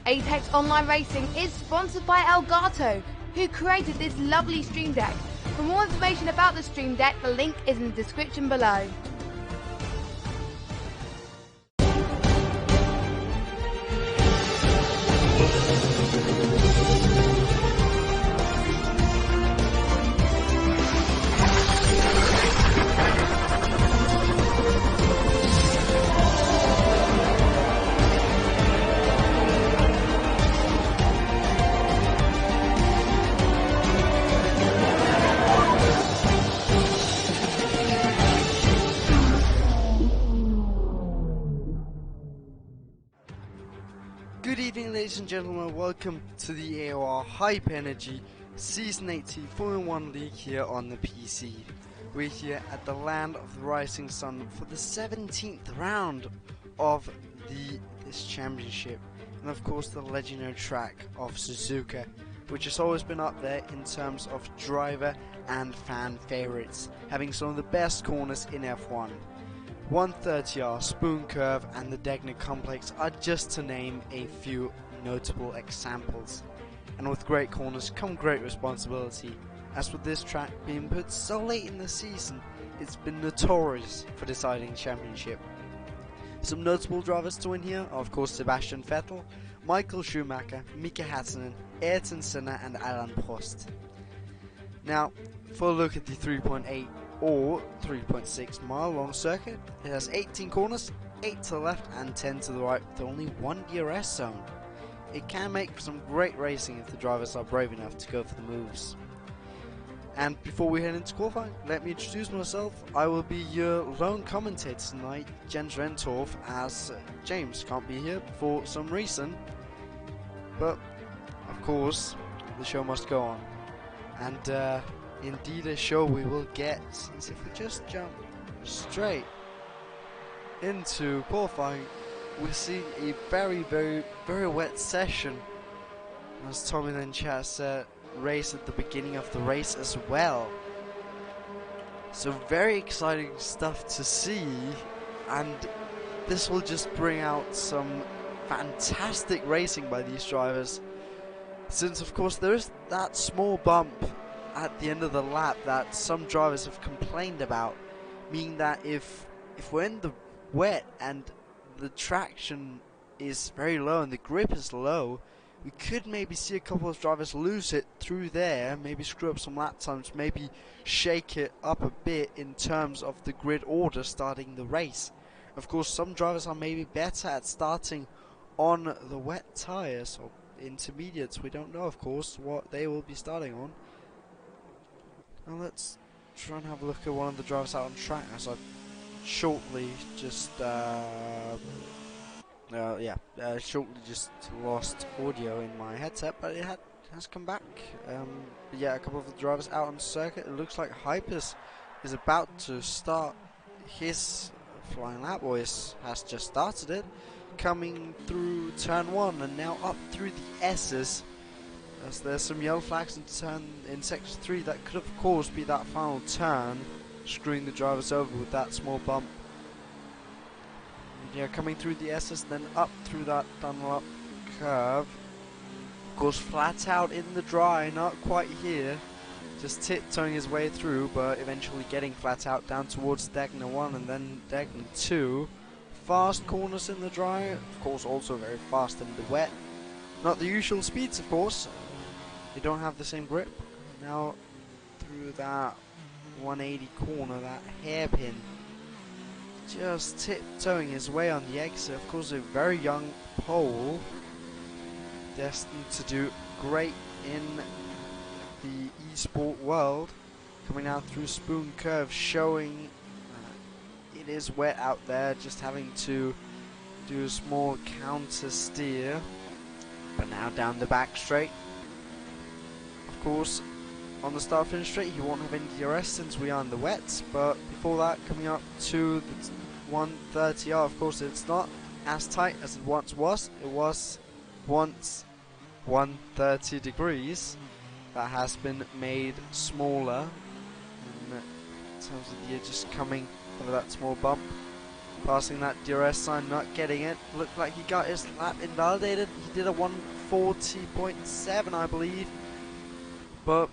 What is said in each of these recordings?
Apex Online Racing is sponsored by Elgato, who created this lovely stream deck. For more information about the stream deck, the link is in the description below. Good evening, ladies and gentlemen, welcome to the AOR Hype Energy Season 18 Formula 1 League here on the PC. We're here at the land of the rising sun for the 17th round of this championship, and of course the legendary track of Suzuka, which has always been up there in terms of driver and fan favourites, having some of the best corners in F1. 130R, Spoon Curve and the Degner Complex are just to name a few notable examples. And with great corners come great responsibility, as with this track being put so late in the season, it's been notorious for deciding championship. Some notable drivers to win here are of course Sebastian Vettel, Michael Schumacher, Mika Hakkinen, Ayrton Senna and Alain Prost. Now, for a look at the 3.8 or 3.6 mile long circuit, it has 18 corners, 8 to the left and 10 to the right with only one DRS zone. It can make for some great racing if the drivers are brave enough to go for the moves. And before we head into qualifying, let me introduce myself. I will be your lone commentator tonight, Jens Rendtorff, as James can't be here for some reason. But of course, the show must go on. And indeed a show we will get, since if we just jump straight into qualifying, we're seeing a very wet session. As Tommy then chat said, race at the beginning of the race as well. So very exciting stuff to see, and this will just bring out some fantastic racing by these drivers, since of course there is that small bump at the end of the lap that some drivers have complained about, meaning that if we're in the wet and the traction is very low and the grip is low, we could maybe see a couple of drivers lose it through there, maybe screw up some lap times, maybe shake it up a bit in terms of the grid order starting the race. Of course, some drivers are maybe better at starting on the wet tyres or intermediates. We don't know, of course, what they will be starting on. Now let's try and have a look at one of the drivers out on track as I shortly just shortly just lost audio in my headset, but it has come back. But yeah, a couple of the drivers out on circuit. It looks like Hypers is about to start his flying lap, or has just started it, coming through turn 1 and now up through the S's. As there's some yellow flags in section 3, that could of course be that final turn, screwing the drivers over with that small bump. And yeah, coming through the S's, then up through that Dunlop curve. Of course, flat out in the dry, not quite here, just tiptoeing his way through, but eventually getting flat out down towards Degner 1 and then Degner 2. Fast corners in the dry, of course also very fast in the wet. Not the usual speeds, of course. They don't have the same grip. Now through that 180 corner, that hairpin, just tiptoeing his way on the exit. Of course, a very young pole, destined to do great in the esport world. Coming out through Spoon Curve, showing it is wet out there, just having to do a small counter steer. But now down the back straight. Of course, on the start finish straight he won't have any DRS since we are in the wet, but before that, coming up to the 130R, of course it's not as tight as it once was. It was once 130 degrees. That has been made smaller in terms of the just coming over that small bump. Passing that DRS sign, not getting it. Looked like he got his lap invalidated. He did a 140.7, I believe. But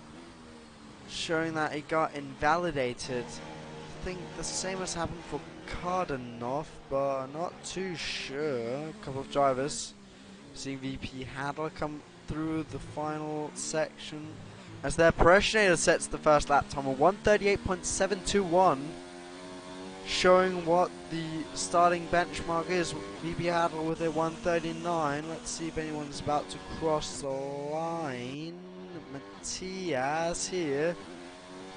showing that it got invalidated. I think the same has happened for Codemasters, but I'm not too sure. A couple of drivers. Seeing VP Hadler come through the final section as their Pressinator sets the first lap time of 138.721, showing what the starting benchmark is. VP Hadler with a 139. Let's see if anyone's about to cross the line. Matthias here,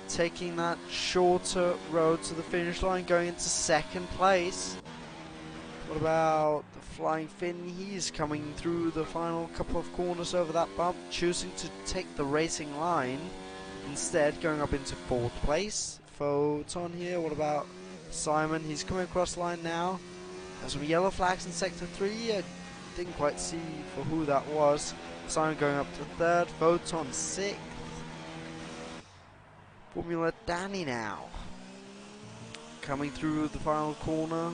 taking that shorter road to the finish line, going into second place. What about the Flying Finn? He's coming through the final couple of corners over that bump, choosing to take the racing line instead, going up into fourth place. Photon here. What about Simon? He's coming across the line now. There's some yellow flags in sector 3. I didn't quite see for who that was. Simon going up to third. Photon 6th. Formula Danny now coming through the final corner.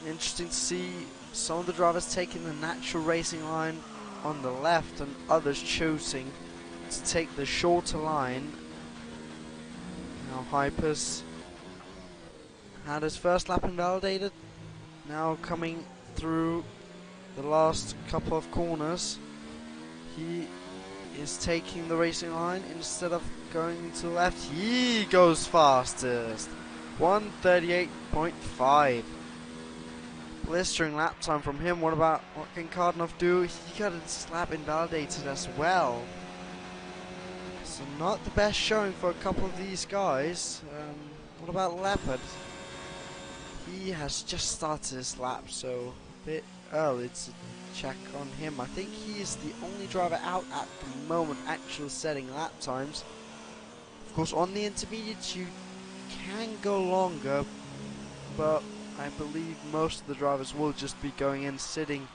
Interesting to see some of the drivers taking the natural racing line on the left and others choosing to take the shorter line. Now Hypers had his first lap invalidated. Now coming through the last couple of corners, he is taking the racing line instead of going to the left. He goes fastest, 138.5. Blistering lap time from him. What can Cardinov do? He got his lap invalidated as well. So not the best showing for a couple of these guys. What about Leopard? He has just started his lap, so a bit early to check on him. I think he is the only driver out at the moment actually setting lap times. Of course, on the intermediates you can go longer, but I believe most of the drivers will just be going in, sitting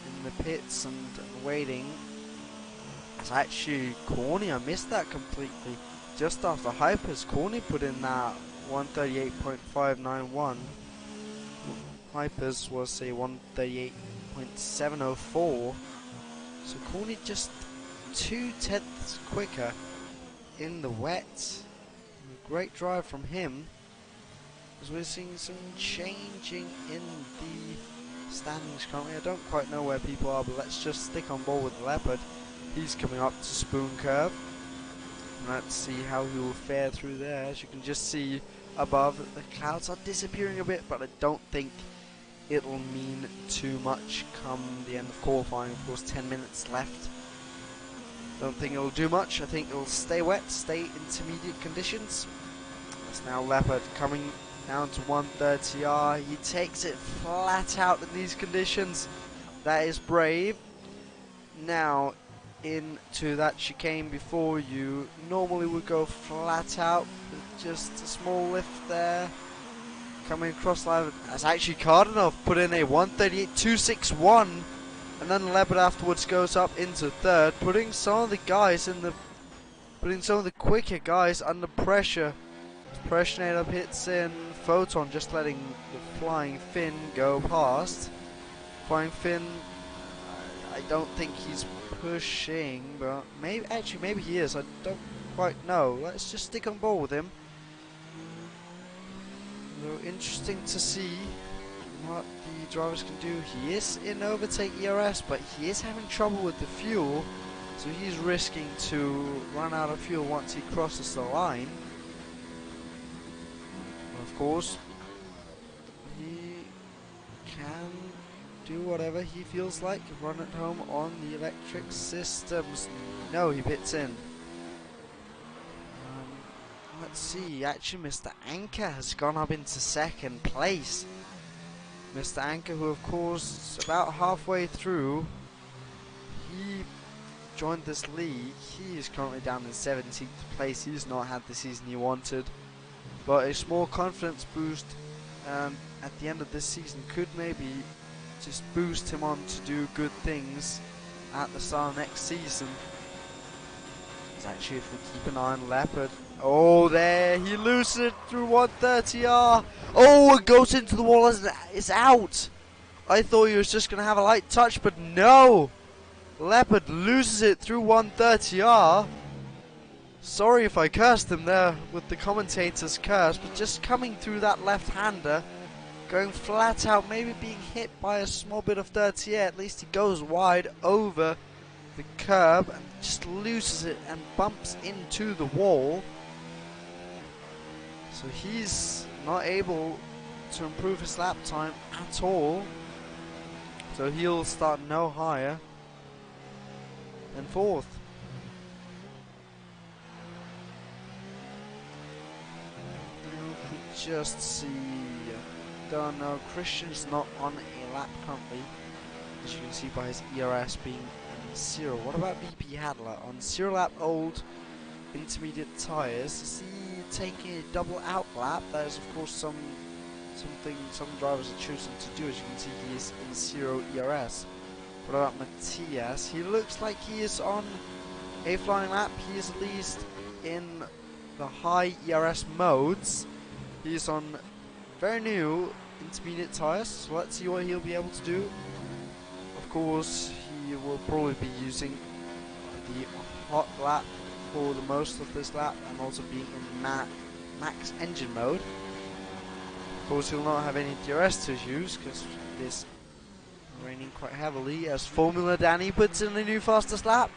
in the pits and waiting. It's actually Corny, I missed that completely. Just after Hypers, Corny put in that 138.591. Hypers was a 138.704. So Corny just 0.2 quicker in the wet. Great drive from him. As we're seeing some changing in the standings currently. I don't quite know where people are, but let's just stick on board with Leopard. He's coming up to Spoon Curve. And let's see how he will fare through there. As you can just see above, the clouds are disappearing a bit, but I don't think it'll mean too much come the end of qualifying. Of course, 10 minutes left. Don't think it'll do much. I think it'll stay wet, stay intermediate conditions. That's now Leopard coming down to 130R. He takes it flat out in these conditions. That is brave. Now into that chicane before you. Normally would go flat out with just a small lift there. Coming across line as actually Cardinov put in a 138.261, and then Leopard afterwards goes up into third, putting some of the quicker guys under pressure. Pressinator hits in. Photon just letting the Flying Finn go past. Flying Finn, I don't think he's pushing, but maybe he is. I don't quite know. Let's just stick on board with him. So interesting to see what the drivers can do. He is in overtake ERS, but he is having trouble with the fuel, so he's risking to run out of fuel once he crosses the line. Of course, he can do whatever he feels like, run at home on the electric systems. No, he pits in. Let's see, actually Mr. Anchor has gone up into second place. Mr. Anchor, who of course is about halfway through, he joined this league. He is currently down in 17th place. He's not had the season he wanted, but a small confidence boost at the end of this season could maybe just boost him on to do good things at the start of next season. It's actually, if we keep an eye on Leopard, oh, there he loses it through 130R. Oh, it goes into the wall as it's out. I thought he was just gonna have a light touch, but no, Leopard loses it through 130R. Sorry if I cursed him there with the commentator's curse, but just coming through that left-hander, going flat out, maybe being hit by a small bit of 30 air, at least he goes wide over the curb and just loses it and bumps into the wall. So he's not able to improve his lap time at all. So he'll start no higher than 4th. Just see, don't know, Christian's not on a lap currently, as you can see by his ERS being 0. What about VP Hadler on 0 lap old intermediate tyres? Is he taking a double out lap? That is of course something some drivers are choosing to do. As you can see, he is in 0 ERS. What about Matthias? He looks like he is on a flying lap. He is at least in the high ERS modes. He's on very new intermediate tyres, so let's see what he'll be able to do. Of course, he will probably be using the hot lap for the most of this lap, and also being in max engine mode. Of course, he'll not have any DRS to use because it is raining quite heavily, as Formula Danny puts in the new fastest lap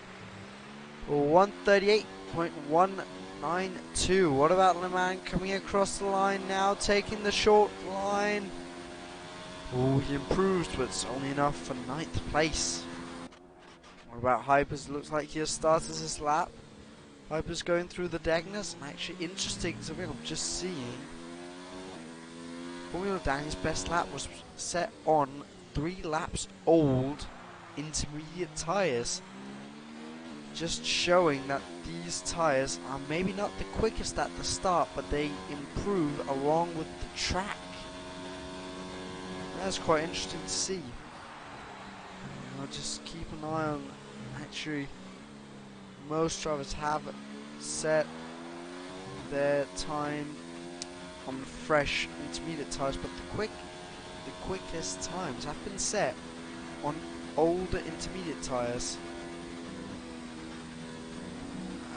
for 138.192. What about Le Mans coming across the line now, taking the short line? Oh, he improves, but it's only enough for 9th place. What about Hypers? Looks like he has started his lap. Hypers going through the Degners. Actually interesting, so I'm just seeing Formula Danny's best lap was set on 3 laps old intermediate tyres. Just showing that these tyres are maybe not the quickest at the start, but they improve along with the track. That's quite interesting to see. I'll just keep an eye on, actually, most drivers have set their time on fresh intermediate tyres, but the quickest times have been set on older intermediate tyres.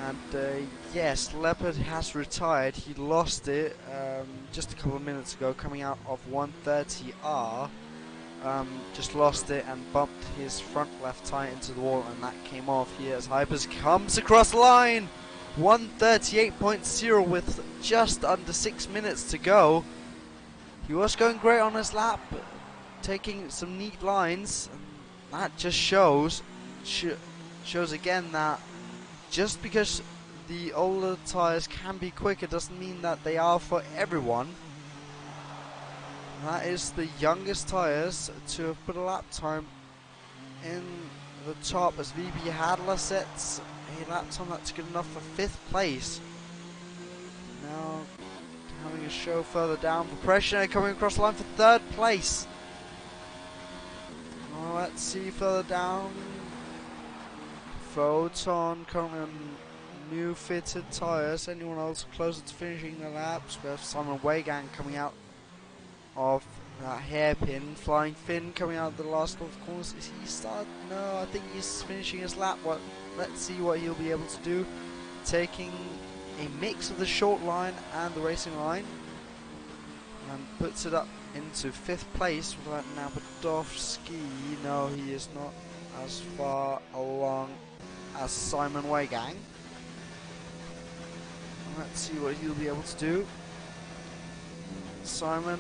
And yes, Leopard has retired. He lost it just a couple of minutes ago, coming out of 130R. Just lost it and bumped his front left tyre into the wall, and that came off here as Hypers comes across the line. 138.0 with just under 6 minutes to go. He was going great on his lap, taking some neat lines. And that just shows again that just because the older tyres can be quicker doesn't mean that they are for everyone. That is the youngest tyres to have put a lap time in the top, as VB Hadler sets a lap time that's good enough for 5th place. Now having a show further down for Pressure, coming across the line for 3rd place. Well, let's see further down. Photon currently on new fitted tyres. Anyone else closer to finishing the laps? We have Simon Weigang coming out of that hairpin. Flying Finn coming out of the last couple of corners. Is he started? No, I think he's finishing his lap. Let's see what he'll be able to do. Taking a mix of the short line and the racing line, and puts it up into 5th place. Right now, Badowski. No, he is not as far along as Simon Weigang. Let's see what he'll be able to do. Simon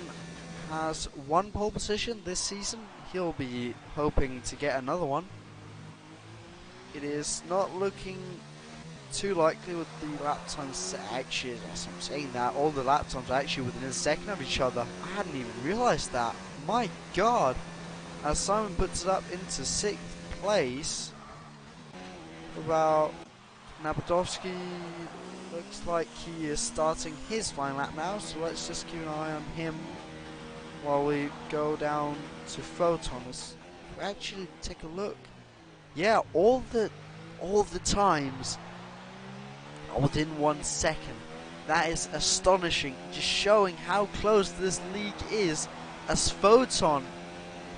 has 1 pole position this season. He'll be hoping to get another one. It is not looking too likely with the lap times set. Actually, as I'm saying that, all the lap times are actually within a second of each other. I hadn't even realised that. My God! As Simon puts it up into 6th place. About Nabadovsky, looks like he is starting his flying lap now, so let's just keep an eye on him while we go down to Photon, is actually take a look. Yeah, all the times are within 1 second. That is astonishing, just showing how close this league is, as Photon,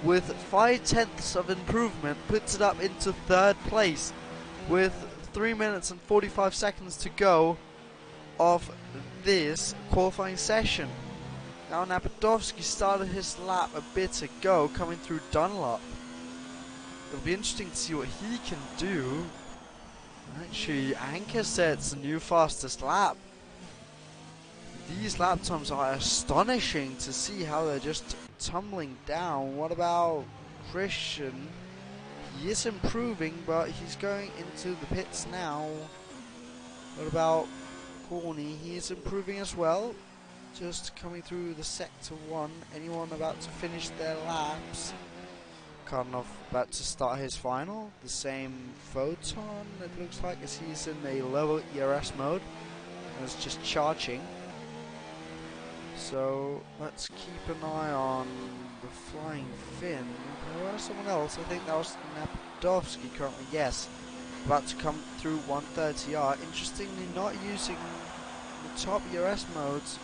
with 5/10 of improvement, puts it up into 3rd place with 3 minutes and 45 seconds to go of this qualifying session. Now Napadovsky started his lap a bit ago, coming through Dunlop. It'll be interesting to see what he can do. Actually, Anchor sets the new fastest lap. These lap times are astonishing to see how they're just tumbling down. What about Christian? He is improving, but he's going into the pits now. What about Corny? He is improving as well. Just coming through the sector 1. Anyone about to finish their laps? Karnov about to start his final. The same Photon, it looks like, as he's in a lower ERS mode and is just charging. So let's keep an eye on the Flying Finn. There was someone else, I think that was Napadovsky currently, yes. About to come through 130R. Interestingly, not using the top ERS modes.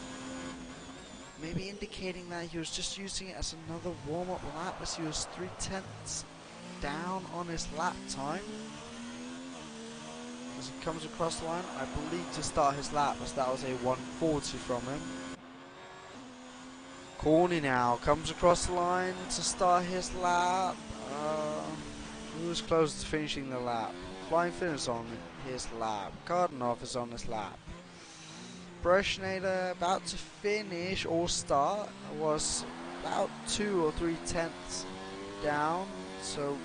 Maybe indicating that he was just using it as another warm-up lap, as he was 3/10 down on his lap time. As he comes across the line, I believe to start his lap, as that was a 140 from him. Corny now comes across the line to start his lap. Who was close to finishing the lap? Flying Finn is on his lap. Cardinov is on his lap. Breshnader about to finish or start, was about 2 or 3/10 down, so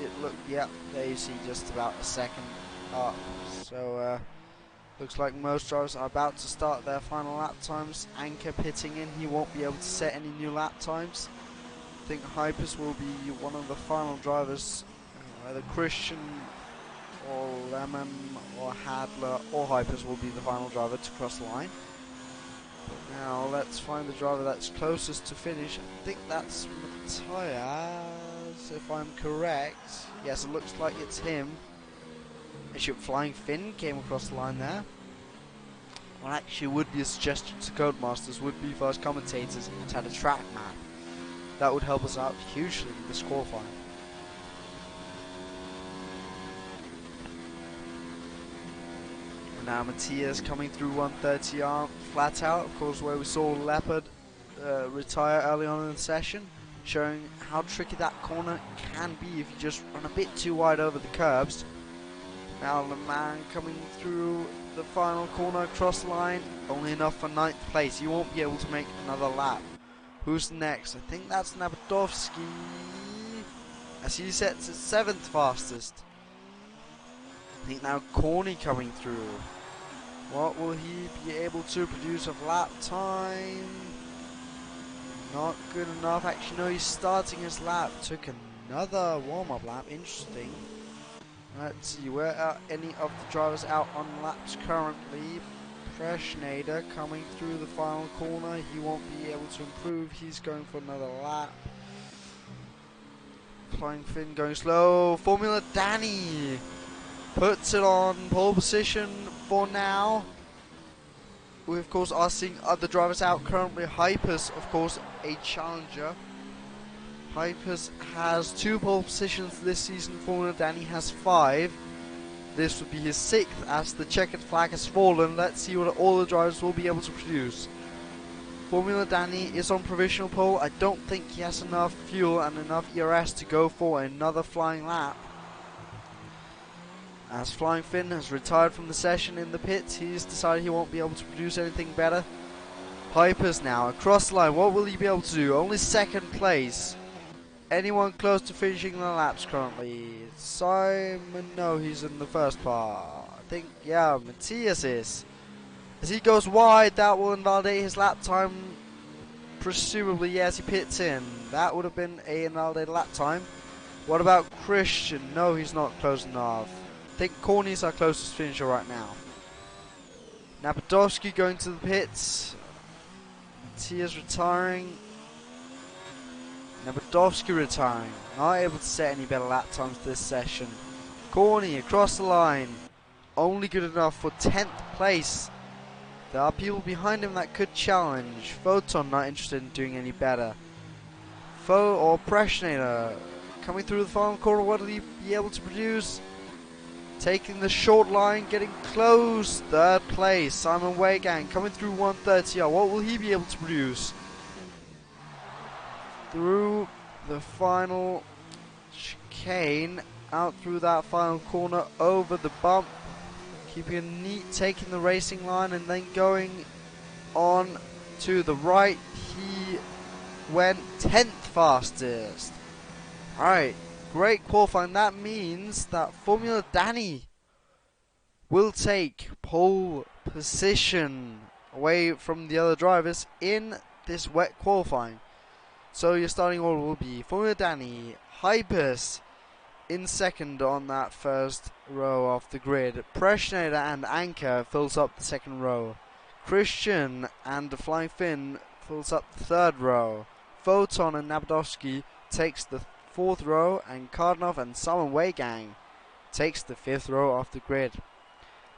it looked, yeah, there you see just about a second up. So looks like most drivers are about to start their final lap times. Anchor pitting in, he won't be able to set any new lap times. I think Hypers will be one of the final drivers, either Christian or Lemon or Hadler or Hypers will be the final driver to cross the line. But now let's find the driver that's closest to finish. I think that's Matthias, if I'm correct. Yes, it looks like it's him. Actually, Flying Finn came across the line there. What actually would be a suggestion to Codemasters would be for us commentators to have a track map. That would help us out hugely in this qualifying. Now Matthias coming through 130R flat out, of course, where we saw Leopard retire early on in the session, showing how tricky that corner can be if you just run a bit too wide over the curbs. Now Le Mans coming through the final corner across the line, only enough for 9th place. You won't be able to make another lap. Who's next? I think that's Nabadovsky, as he sets his 7th fastest. I think now Corny coming through. What will he be able to produce of lap time? Not good enough. Actually, no, he's starting his lap. Took another warm-up lap. Interesting. Let's see, where are any of the drivers out on laps currently? Breshnader coming through the final corner. He won't be able to improve. He's going for another lap. Flying Finn going slow. Formula Danny puts it on pole position for now. We of course are seeing other drivers out currently. Hypers, of course, a challenger. Hypers has 2 pole positions this season. Formula Danny has 5. This would be his 6th as the checkered flag has fallen. Let's see what all the drivers will be able to produce. Formula Danny is on provisional pole. I don't think he has enough fuel and enough ERS to go for another flying lap. As Flying Finn has retired from the session in the pits, he's decided he won't be able to produce anything better. Hypers now across the line. What will he be able to do? Only 2nd place. Anyone close to finishing the laps currently? Simon, no, he's in the first part. I think, yeah, Matthias is. As he goes wide, that will invalidate his lap time. Presumably, yes, he pits in. That would have been a invalidated lap time. What about Christian? No, he's not close enough. I think Corny's our closest finisher right now. Napadovsky going to the pits. Matthias retiring. Nebudovsky retiring, not able to set any better lap times this session. Corny across the line, only good enough for 10th place. There are people behind him that could challenge. Photon not interested in doing any better. Foe or Preshnator coming through the final corner, what will he be able to produce? Taking the short line, getting close, 3rd place. Simon Weigang coming through 130. What will he be able to produce? Through the final chicane, out through that final corner, over the bump, keeping it neat, taking the racing line, and then going on to the right. He went 10th fastest. Alright, great qualifying. That means that Formula Danny will take pole position away from the other drivers in this wet qualifying. So your starting order will be Formula Danny, Hypers in second on that first row off the grid. Preshnator and Anchor fills up the second row. Christian and the Flying Finn fills up the third row. Photon and Nabadovsky takes the fourth row, and Kardanov and Simon Weigang takes the fifth row off the grid.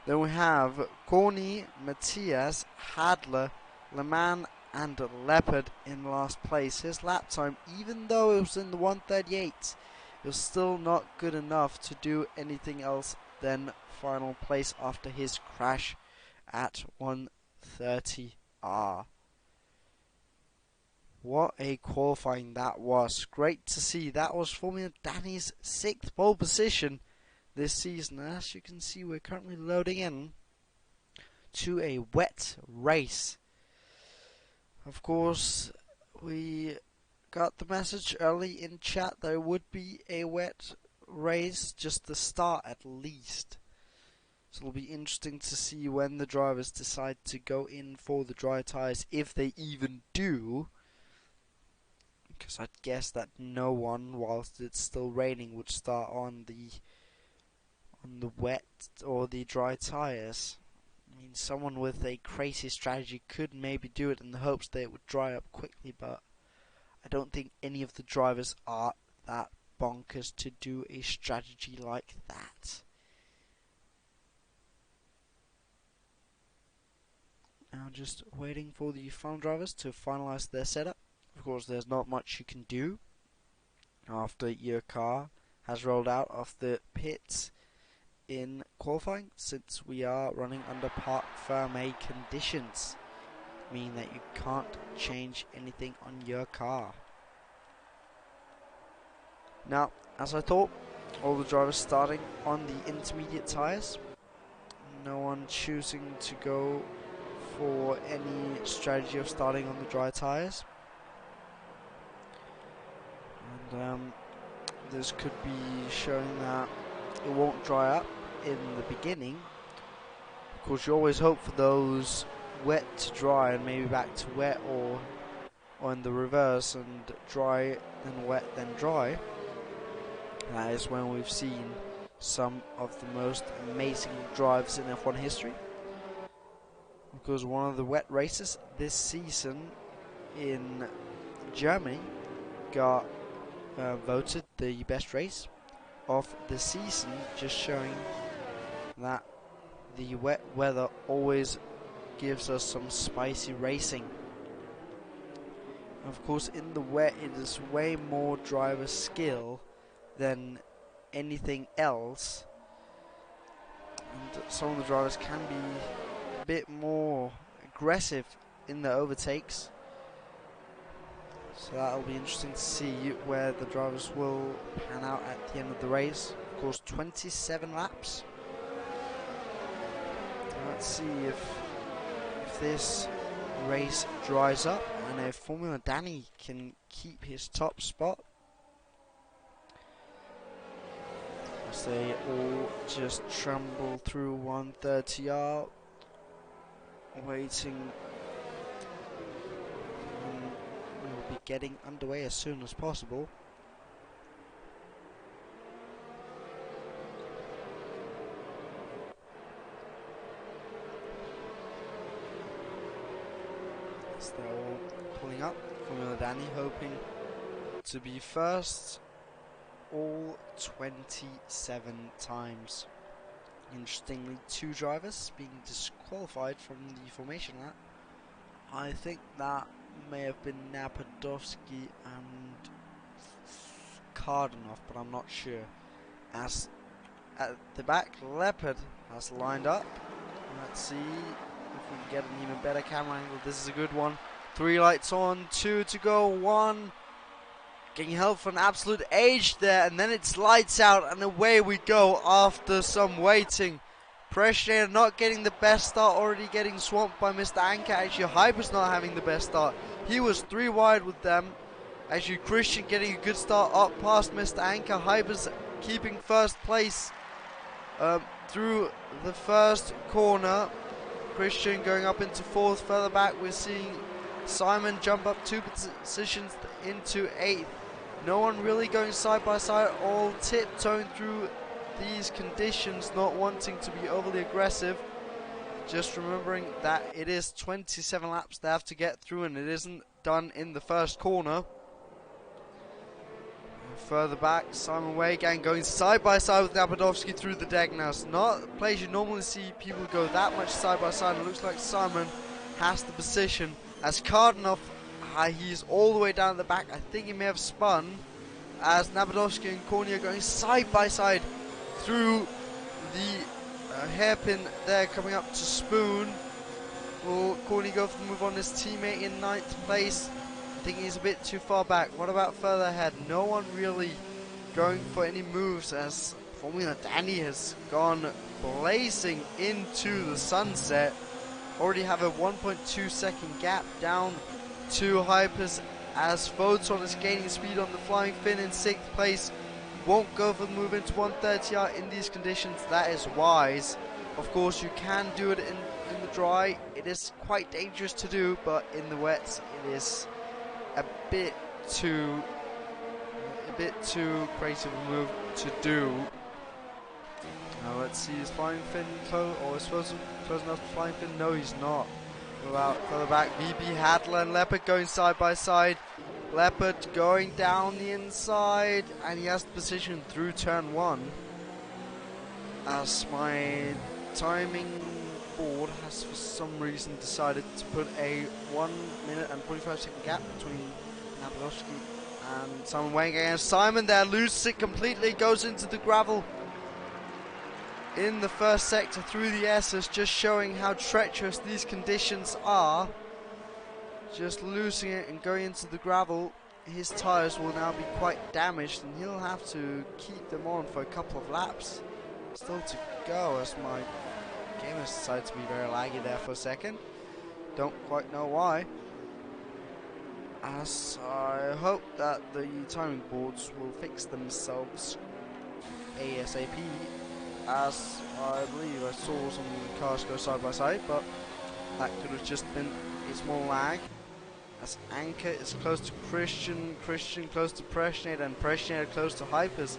Then we have Corny, Matthias, Hadler, Leman and Leopard in last place. His lap time, even though it was in the 138, it was still not good enough to do anything else than final place after his crash at 130R. What a qualifying that was. Great to see. That was Formula Danny's 6th pole position this season. As you can see, we're currently loading in to a wet race. Of course, we got the message early in chat there would be a wet race, just the start at least. So it'll be interesting to see when the drivers decide to go in for the dry tyres, if they even do. Because I'd guess that no one, whilst it's still raining, would start on the wet or the dry tyres. I mean, someone with a crazy strategy could maybe do it in the hopes that it would dry up quickly, but I don't think any of the drivers are that bonkers to do a strategy like that. Now just waiting for the final drivers to finalise their setup. Of course, there's not much you can do after your car has rolled out of the pits in qualifying, since we are running under parc fermé conditions, meaning that you can't change anything on your car. Now, as I thought, all the drivers starting on the intermediate tyres, no one choosing to go for any strategy of starting on the dry tyres. And this could be showing that it won't dry up in the beginning. Of course, you always hope for those wet to dry and maybe back to wet, or in the reverse, and dry then wet then dry. That is when we've seen some of the most amazing drives in F1 history. Because one of the wet races this season in Germany got voted the best race of the season, just showing that the wet weather always gives us some spicy racing. Of course, in the wet it is way more driver skill than anything else, and some of the drivers can be a bit more aggressive in their overtakes. So that'll be interesting to see where the drivers will pan out at the end of the race. Of course, 27 laps. Let's see if this race dries up and if Formula Danny can keep his top spot. As they all just tremble through 130R, waiting. We'll be getting underway as soon as possible. As they're all pulling up, Formula Danny hoping to be first all 27 times. Interestingly, 2 drivers being disqualified from the formation lap. I think that may have been Napadovsky and Cardinov, but I'm not sure. As at the back, Leopard has lined up. Let's see if we can get an even better camera angle. This is a good one. 3 lights on, 2 to go, 1. Getting help from absolute age there, and then it's lights out, and away we go after some waiting. Pressure not getting the best start, already getting swamped by Mr. Anka. Actually, Hyper's not having the best start. He was 3 wide with them. Actually, Christian getting a good start up past Mr. Anka. Hyper's keeping first place through the first corner. Christian going up into 4th. Further back, we're seeing Simon jump up 2 positions into 8th. No one really going side by side, all tiptoeing through these conditions, not wanting to be overly aggressive. Just remembering that it is 27 laps they have to get through, and it isn't done in the first corner. Further back, Simon Waygang going side by side with Napadovsky through the deck now. It's not a place you normally see people go that much side by side. It looks like Simon has the position as Cardinov. He's all the way down at the back. I think he may have spun as Napadovsky and Corny are going side by side through the hairpin there, coming up to Spoon. Will Corny go for the move on his teammate in 9th place? I think he's a bit too far back. What about further ahead? No one really going for any moves as Formula Danny has gone blazing into the sunset. Already have a 1.2 second gap down to Hypers as Photon is gaining speed on the Flying Finn in 6th place. Won't go for the move into 130R in these conditions. That is wise. Of course, you can do it in the dry. It is quite dangerous to do, but in the wets, it is a bit too crazy of a move to do. Now let's see, is Flying Finn close, or is supposed to close enough to Flying Finn? No, he's not. About further back, VB Hadler and Leopard going side by side. Leopard going down the inside, and he has the position through turn 1. As my timing board has for some reason decided to put a 1 minute and 45 second gap between Napadovsky and Simon Wang. And Simon there loses it completely, goes into the gravel in the first sector through the S's, just showing how treacherous these conditions are. Just losing it and going into the gravel. His tyres will now be quite damaged, and he'll have to keep them on for a couple of laps still to go, as my game has decided to be very laggy there for a second. Don't quite know why. As I hope that the timing boards will fix themselves ASAP, as I believe I saw some cars go side by side, but that could have just been a small lag. As Anchor is close to Christian, Christian close to Preshnade, and Preshnade close to Hypers.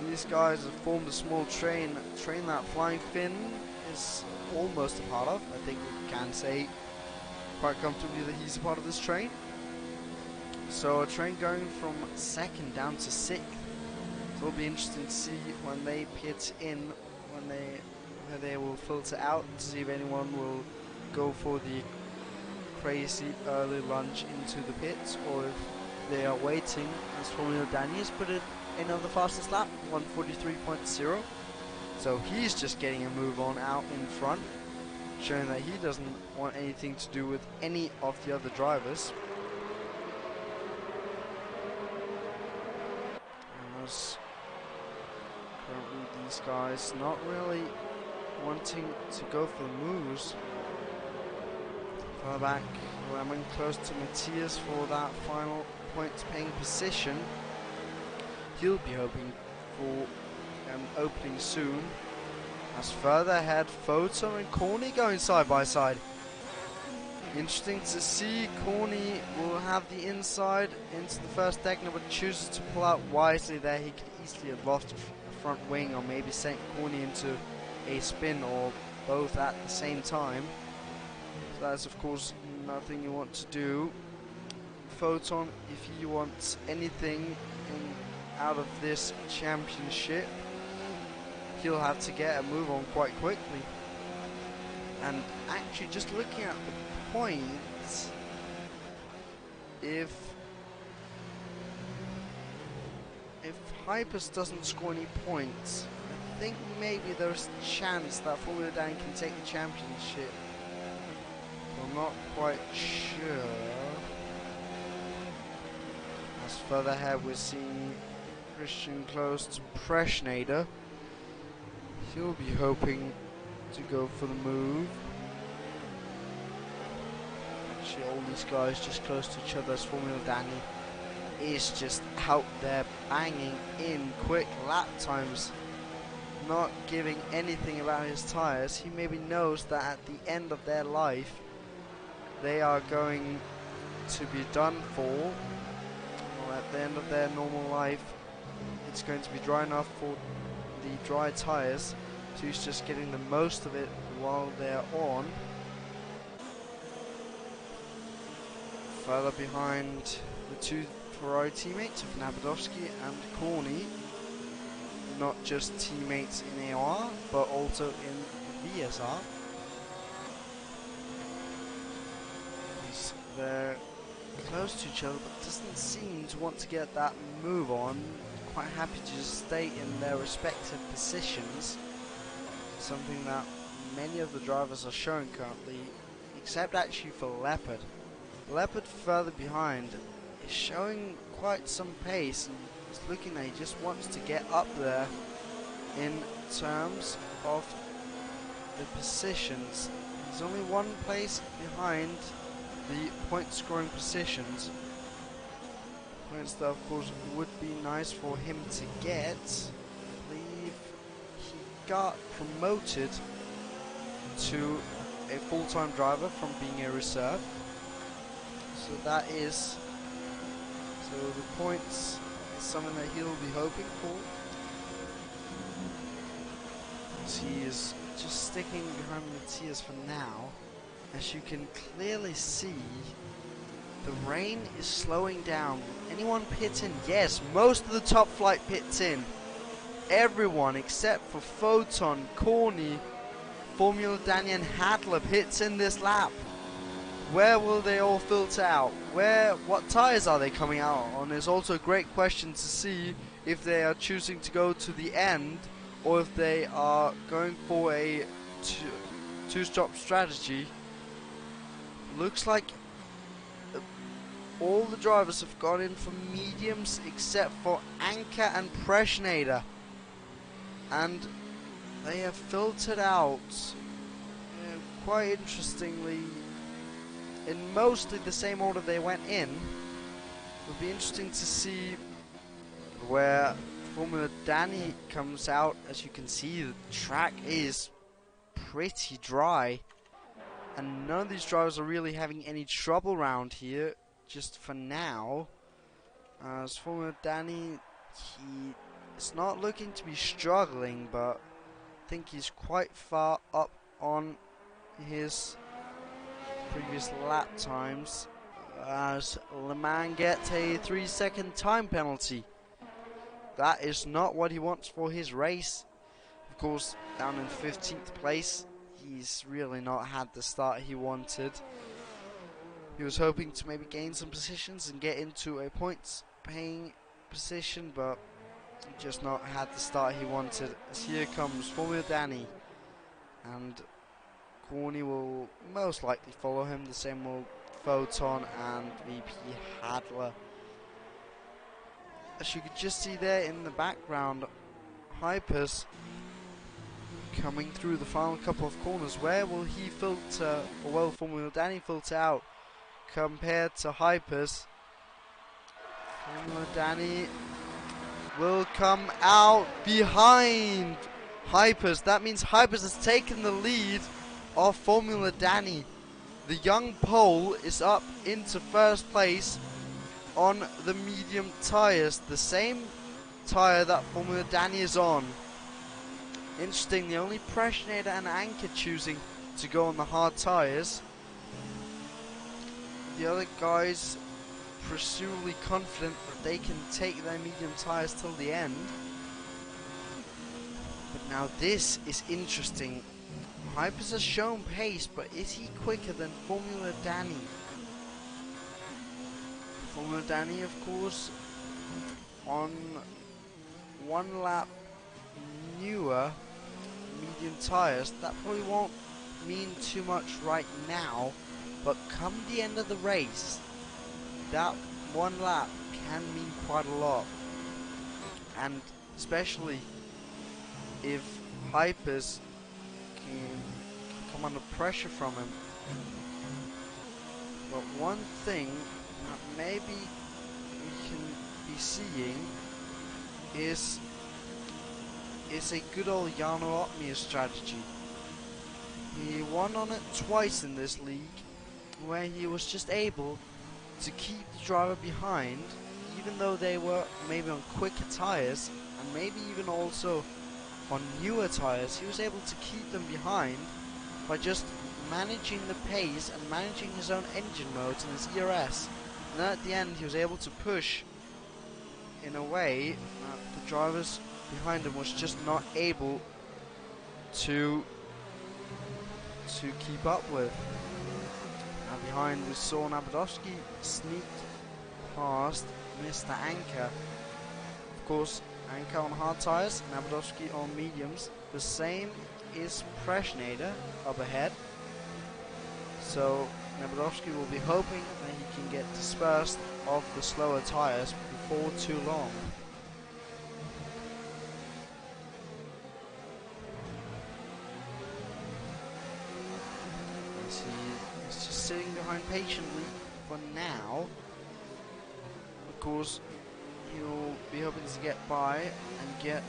These guys have formed a small train that Flying Finn is almost a part of. I think we can say quite comfortably that he's a part of this train. So a train going from 2nd down to 6th. So it'll be interesting to see when they pit in, where they will filter out, to see if anyone will go for the crazy early lunge into the pits, or if they are waiting, as Formula Danny has put it in on the fastest lap, 143.0. So he's just getting a move on out in front, showing that he doesn't want anything to do with any of the other drivers. As currently these guys not really wanting to go for the moves. Far back, Lemon close to Matthias for that final points paying position. He'll be hoping for an opening soon. As further ahead, Photon and Corny going side by side. Interesting to see. Corny will have the inside into the first Techno, but chooses to pull out wisely there. He could easily have lost a front wing, or maybe sent Corny into a spin, or both at the same time. So that's of course nothing you want to do. Photon, if he wants anything out of this championship, he'll have to get a move on quite quickly. And actually, just looking at the points, if Hypers doesn't score any points, I think maybe there's a chance that Formula Danny can take the championship. I'm not quite sure. As further ahead, we're seeing Christian close to Preschnader. He'll be hoping to go for the move. Actually, all these guys just close to each other as Formula Danny is just out there banging in quick lap times, not giving anything about his tires. He maybe knows that at the end of their life they are going to be done for, or at the end of their normal life it's going to be dry enough for the dry tires, so he's just getting the most of it while they're on. Further behind the two Ferrari teammates of Nabadowski and Corny, not just teammates in AOR but also in VSR. They're close to each other but doesn't seem to want to get that move on, quite happy to just stay in their respective positions, something that many of the drivers are showing currently, except actually for Leopard. Leopard further behind is showing quite some pace, and it's looking like he just wants to get up there in terms of the positions. He's only one place behind the point scoring positions, points that of course would be nice for him to get. I believe he got promoted to a full-time driver from being a reserve, so that is, so the points is something that he'll be hoping for. He is just sticking behind Matthias for now. As you can clearly see, the rain is slowing down. Anyone pit in? Yes, most of the top flight pits in. Everyone except for Photon, Corny, Formula Danny and Hadler pits in this lap. Where will they all filter out? What tyres are they coming out on is also a great question to see if they are choosing to go to the end or if they are going for a two-stop strategy. Looks like all the drivers have gone in for mediums except for Anka and Preschnader, and they have filtered out quite interestingly in mostly the same order they went in. It will be interesting to see where Formula Danny comes out. As you can see, the track is pretty dry, and none of these drivers are really having any trouble around here, just for now. As Formula Danny, he is not looking to be struggling, but I think he's quite far up on his previous lap times, as Le Mans gets a 3-second time penalty. That is not what he wants for his race. Of course, down in 15th place, he's really not had the start he wanted. He was hoping to maybe gain some positions and get into a points paying position, but just not had the start he wanted. As here comes Formula Danny, and Corny will most likely follow him, the same will Photon and VP Hadler. As you could just see there in the background, Hypers coming through the final couple of corners. Where will he filter, or will Formula Danny filter out compared to Hypers? Formula Danny will come out behind Hypers. That means Hypers has taken the lead of Formula Danny. The young Pole is up into first place on the medium tyres, the same tyre that Formula Danny is on. Interestingly, only Preschnader and Anka choosing to go on the hard tyres. The other guys presumably confident that they can take their medium tyres till the end. But now this is interesting. Hypers has shown pace, but is he quicker than Formula Danny? Formula Danny, of course, on 1 lap newer medium tyres. That probably won't mean too much right now, but come the end of the race, that 1 lap can mean quite a lot, and especially if Hypers can come under pressure from him. But one thing that maybe we can be seeing is a good old Jarno Opmeer strategy. He won on it twice in this league, where he was just able to keep the driver behind, even though they were maybe on quicker tyres, and maybe even also on newer tyres. He was able to keep them behind by just managing the pace and managing his own engine modes and his ERS. And then at the end he was able to push in a way that the drivers behind him was just not able to keep up with. Now behind we saw Nabadowski sneak past Mr. Anker. Of course, Anker on hard tyres, Nabadowski on mediums. The same is Preschnader up ahead. So Nabadowski will be hoping that he can get dispersed off the slower tyres before too long. He's just sitting behind patiently for now. Of course, he'll be hoping to get by and get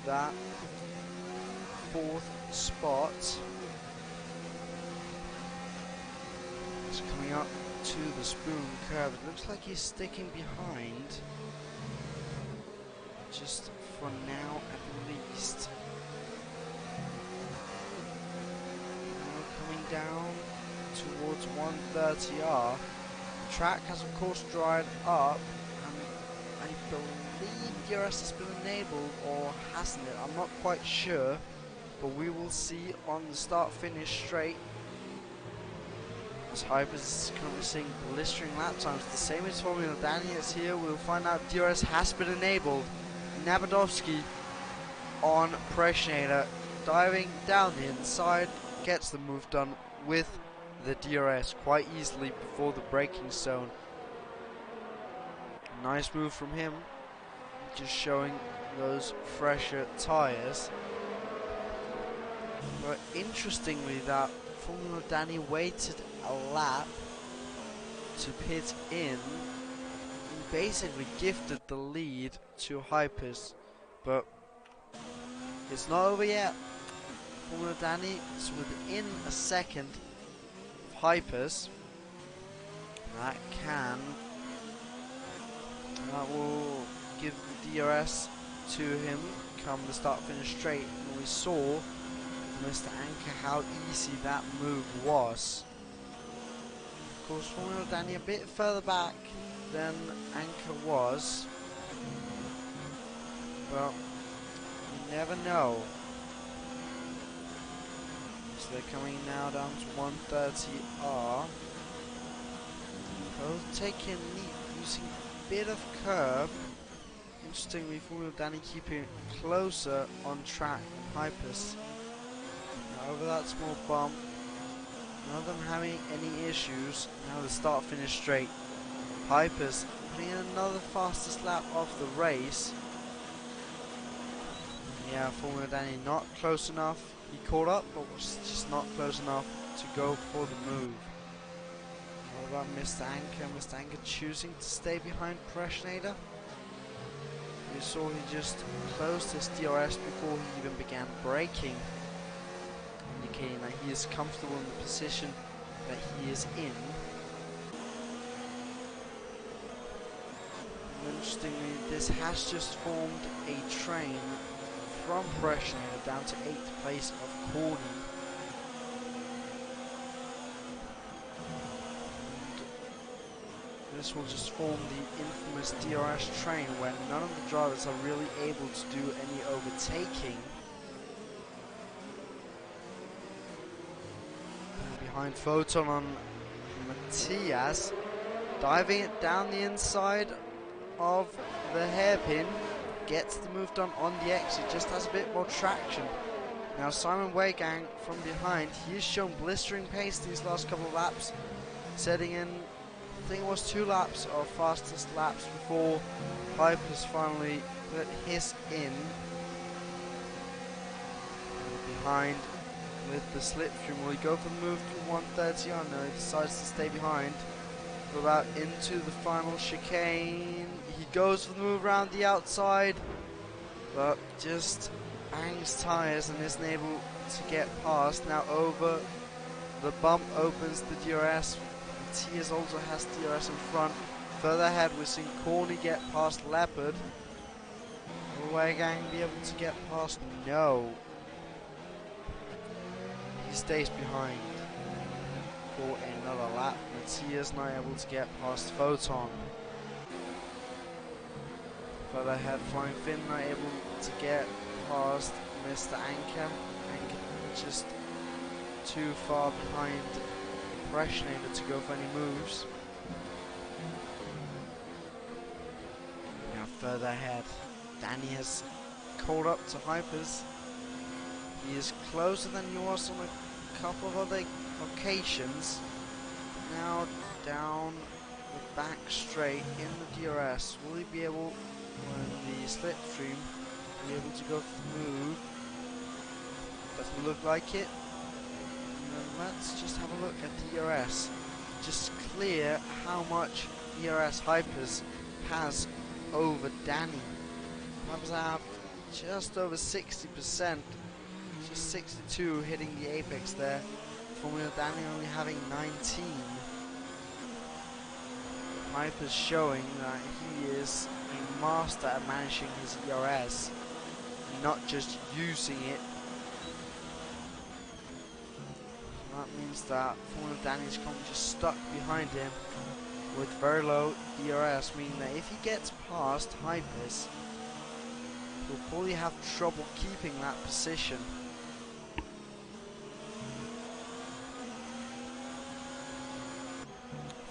that 4th spot. He's coming up to the spoon curve. It looks like he's sticking behind, just for now at least. Now coming down towards 130R. The track has of course dried up, and I believe DRS has been enabled, or hasn't it? I'm not quite sure, but we will see on the start-finish straight. As Hypers is currently seeing blistering lap times, the same as Formula Danny is here. We'll find out DRS has been enabled. Nabadowski on Preschnader, diving down the inside, gets the move done with the DRS quite easily before the braking zone. Nice move from him, just showing those fresher tyres. But interestingly, that Formula Danny waited a lap to pit in and basically gifted the lead to Hypers, but it's not over yet. Formula Danny is within a second of Hypers. That will give the DRS to him come the start-finish straight, and we saw Mr. Anker how easy that move was. Of course, Formula Danny a bit further back than Anker was, but you never know. So they're coming now down to 130R. Both taking lead, using a bit of curb. Interestingly, Formula Danny keeping closer on track than Hypers. Over that small bump, none of them having any issues. Now the start-finish straight. Hypers putting in another fastest lap of the race. Yeah, Formula Danny not close enough. He caught up, but was just not close enough to go for the move. What about Mr. Anker? Mr. Anker choosing to stay behind Preschnader. You saw he just closed his DRS before he even began braking, indicating that he is comfortable in the position that he is in. And interestingly, this has just formed a train from Preschnader down to 8th place of Corny. this will just form the infamous DRS train where none of the drivers are really able to do any overtaking. Behind Photon on Matthias, diving it down the inside of the hairpin, gets the move done on the exit, just has a bit more traction. Now Simon Weigang from behind, he has shown blistering pace these last couple of laps, setting in, I think it was 2 laps of fastest laps before Piper's finally put his in. And behind with the slipstream, will he go for the move to 130? Oh no, he decides to stay behind. Go about into the final chicane. He goes for the move around the outside, but just bangs tyres and isn't able to get past. Now over the bump opens the DRS. Matthias also has DRS in front. Further ahead we're seeing Corny get past Leopard. Will Weigang be able to get past? No. He stays behind for another lap. Matthias not able to get past Photon. Further ahead, Flying Finn not able to get past Mr. Anchor. Anchor just too far behind Impressionator to go for any moves. Now further ahead, Danny has caught up to Hypers. He is closer than he was on a couple of other occasions. Now down the back straight in the DRS. Will he be able, when the slipstream, be able to go for the move? Doesn't look like it. Let's just have a look at DRS. Just clear how much DRS Hypers has over Danny. Hypers have just over 60%, just 62 hitting the apex there. Formula Danny only having 19. Hypers showing that he is a master at managing his ERS, not just using it. That means that Formula Danny's just stuck behind him with very low DRS, meaning that if he gets past Hypers, he'll probably have trouble keeping that position.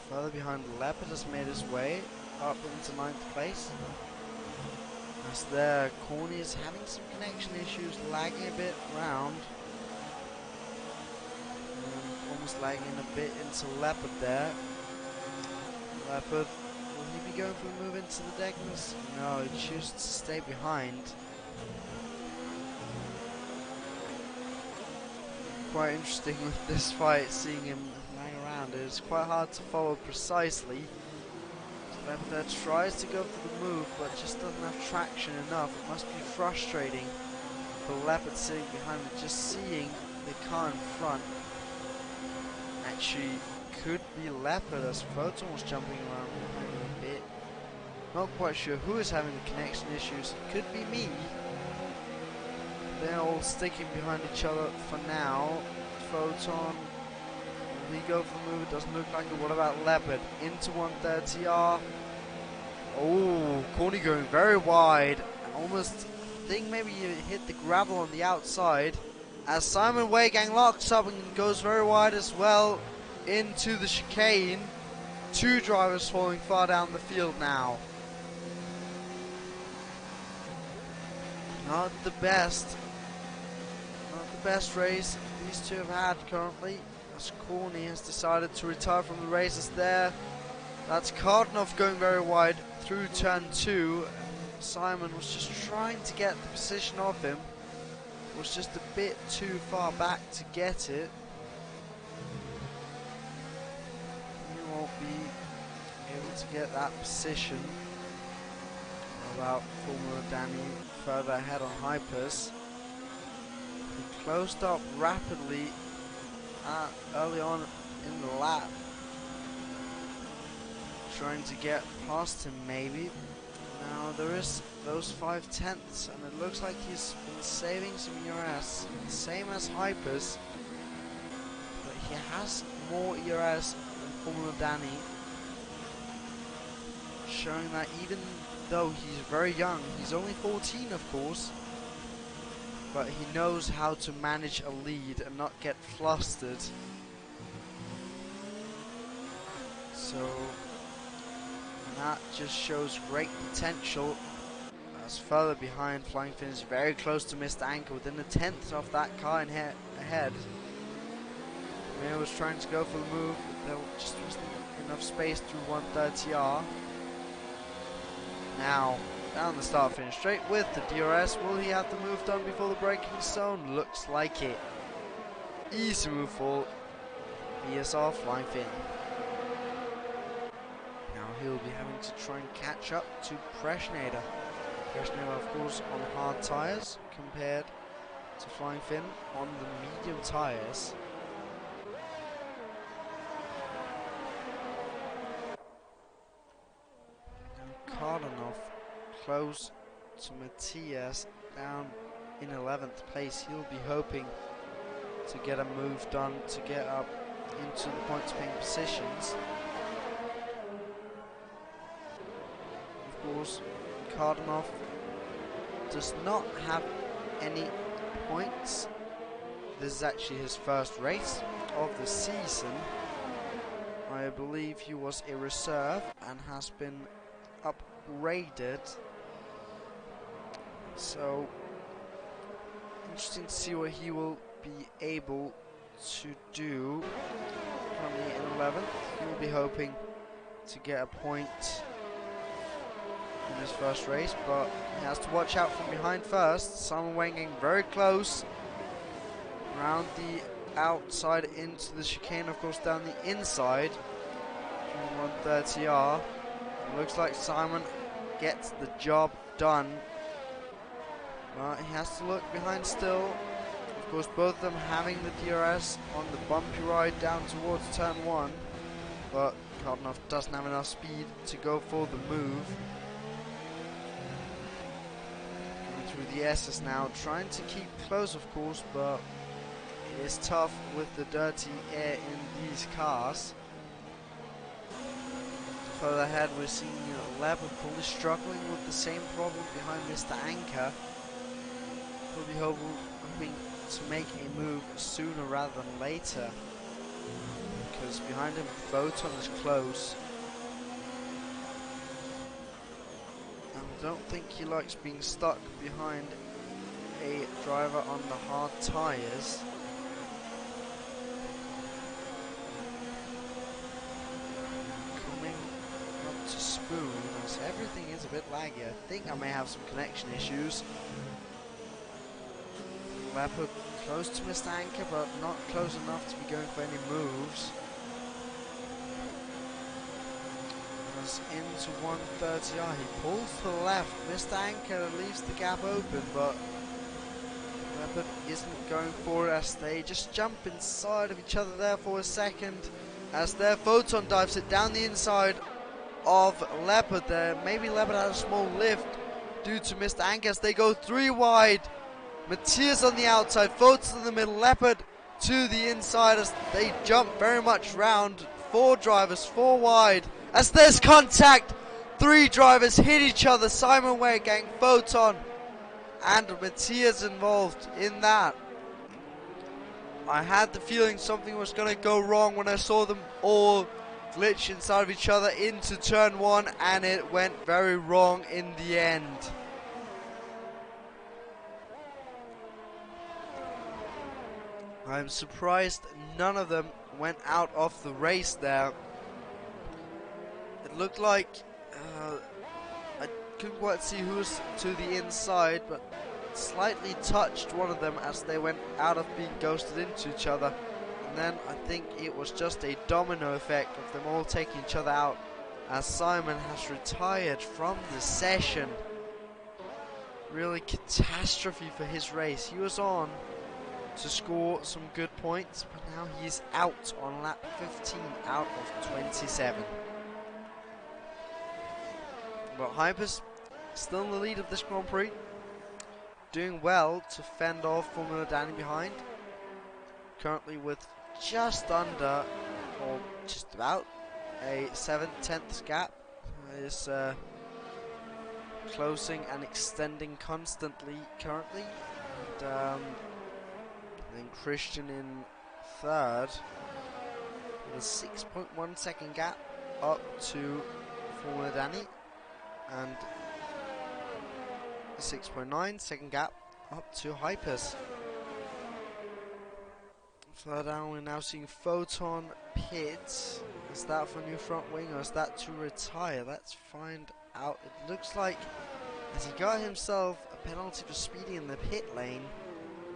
Further behind, Leopard has made his way up into 9th place. As there, Corny is having some connection issues, lagging a bit round. Almost lagging a bit into Leopard there. Leopard, will he be going for the move into the Deckers? No, he chooses to stay behind. Quite interesting with this fight, seeing him hang around. It's quite hard to follow precisely. Leopard there tries to go for the move, but just doesn't have traction enough. It must be frustrating for Leopard sitting behind him, just seeing the car in front. Actually, could be Leopard, as Photon was jumping around behind him a bit. Not quite sure who is having the connection issues. It could be me. They're all sticking behind each other for now. Photon, will he go for the move? It doesn't look like it. What about Leopard? Into 130R. Oh, Corny going very wide. Almost, I think maybe you hit the gravel on the outside. As Simon Weigang locks up and goes very wide as well into the chicane. 2 drivers falling far down the field now. Not the best race these two have had currently, as Corny has decided to retire from the races there. That's Cardinov going very wide through turn 2. Simon was just trying to get the position of him. Was just a bit too far back to get it. He won't be able to get that position. What about Formula Danny further ahead on Hypers? He closed up rapidly early on in the lap, trying to get past him maybe. Now there is those 5/10ths, and it looks like he's been saving some ERS, same as Hypers, but he has more ERS than Formula Danny. showing that even though he's very young, he's only 14 of course, but he knows how to manage a lead and not get flustered. So that just shows great potential. As further behind, Flying Finn is very close to Mr. Anchor, within a tenth of that car ahead. Mayor was trying to go for the move, but there just wasn't enough space through 130R. Now, down the start finish straight with the DRS. Will he have the move done before the braking zone? Looks like it. Easy move for BSR Flying Finn. Now he'll be having to try and catch up to Preschnader. Preschnader, of course, on hard tyres compared to Flying Finn on the medium tyres. Cardinov close to Matthias, down in 11th place. He'll be hoping to get a move done to get up into the points paying positions. Of course, Cardinov does not have any points. This is actually his first race of the season. I believe he was a reserve and has been upgraded. So interesting to see what he will be able to do. Currently in 11th, he will be hoping to get a point in his first race, but he has to watch out from behind first. Simon Wang getting very close around the outside into the chicane, of course down the inside from 130R. It looks like Simon gets the job done, but he has to look behind still. Of course, both of them having the DRS on the bumpy ride down towards turn 1, but Cardinov doesn't have enough speed to go for the move. Going through the S's now, trying to keep close of course, but it is tough with the dirty air in these cars. Further ahead, we're seeing Leopard probably struggling with the same problem behind Mr. Anchor. He'll be hoping to make a move sooner rather than later, because behind him Photon is close. And I don't think he likes being stuck behind a driver on the hard tyres. To Spoon, as everything is a bit laggy. I think I may have some connection issues. Leopard close to Mr. Anchor, but not close enough to be going for any moves. As into 130R, he pulls to the left. Mr. Anchor leaves the gap open, but Leopard isn't going for it as they just jump inside of each other there for a second. As their Photon dives it down the inside of Leopard there. Maybe Leopard had a small lift due to Mr. Anchor as they go 3 wide. Matthias on the outside, Photon in the middle, Leopard to the inside as they jump very much round. 4 drivers, 4 wide. As there's contact, 3 drivers hit each other. Simon Wade getting Photon and Matthias involved in that. I had the feeling something was going to go wrong when I saw them all glitch inside of each other into turn 1, and it went very wrong in the end. I'm surprised none of them went out of the race there. It looked like I couldn't quite see who was to the inside, but slightly touched one of them as they went out of being ghosted into each other. And then I think it was just a domino effect of them all taking each other out, as Simon has retired from the session. Really catastrophe for his race. He was on to score some good points, but now he's out on lap 15 out of 27. But Hyper's still in the lead of this Grand Prix, doing well to fend off Formula Danny behind. Currently with just under, or just about, a 7/10 gap. is closing and extending constantly currently. And then Christian in third with a 6.1 second gap up to Formula Danny, and 6.9 second gap up to Hypers. Further down we're now seeing Photon pit. Is that for new front wing or is that to retire? Let's find out. It looks like as he got himself a penalty for speeding in the pit lane,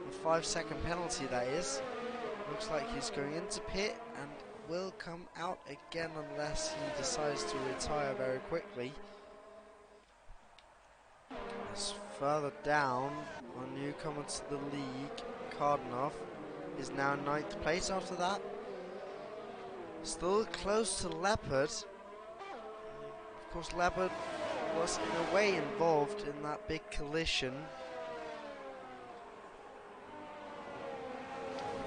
a 5-second penalty that is. Looks like he's going into pit and will come out again unless he decides to retire very quickly. As further down, our newcomer to the league, Codemasters, is now in 9th place after that. Still close to Leopard. Of course, Leopard was in a way involved in that big collision.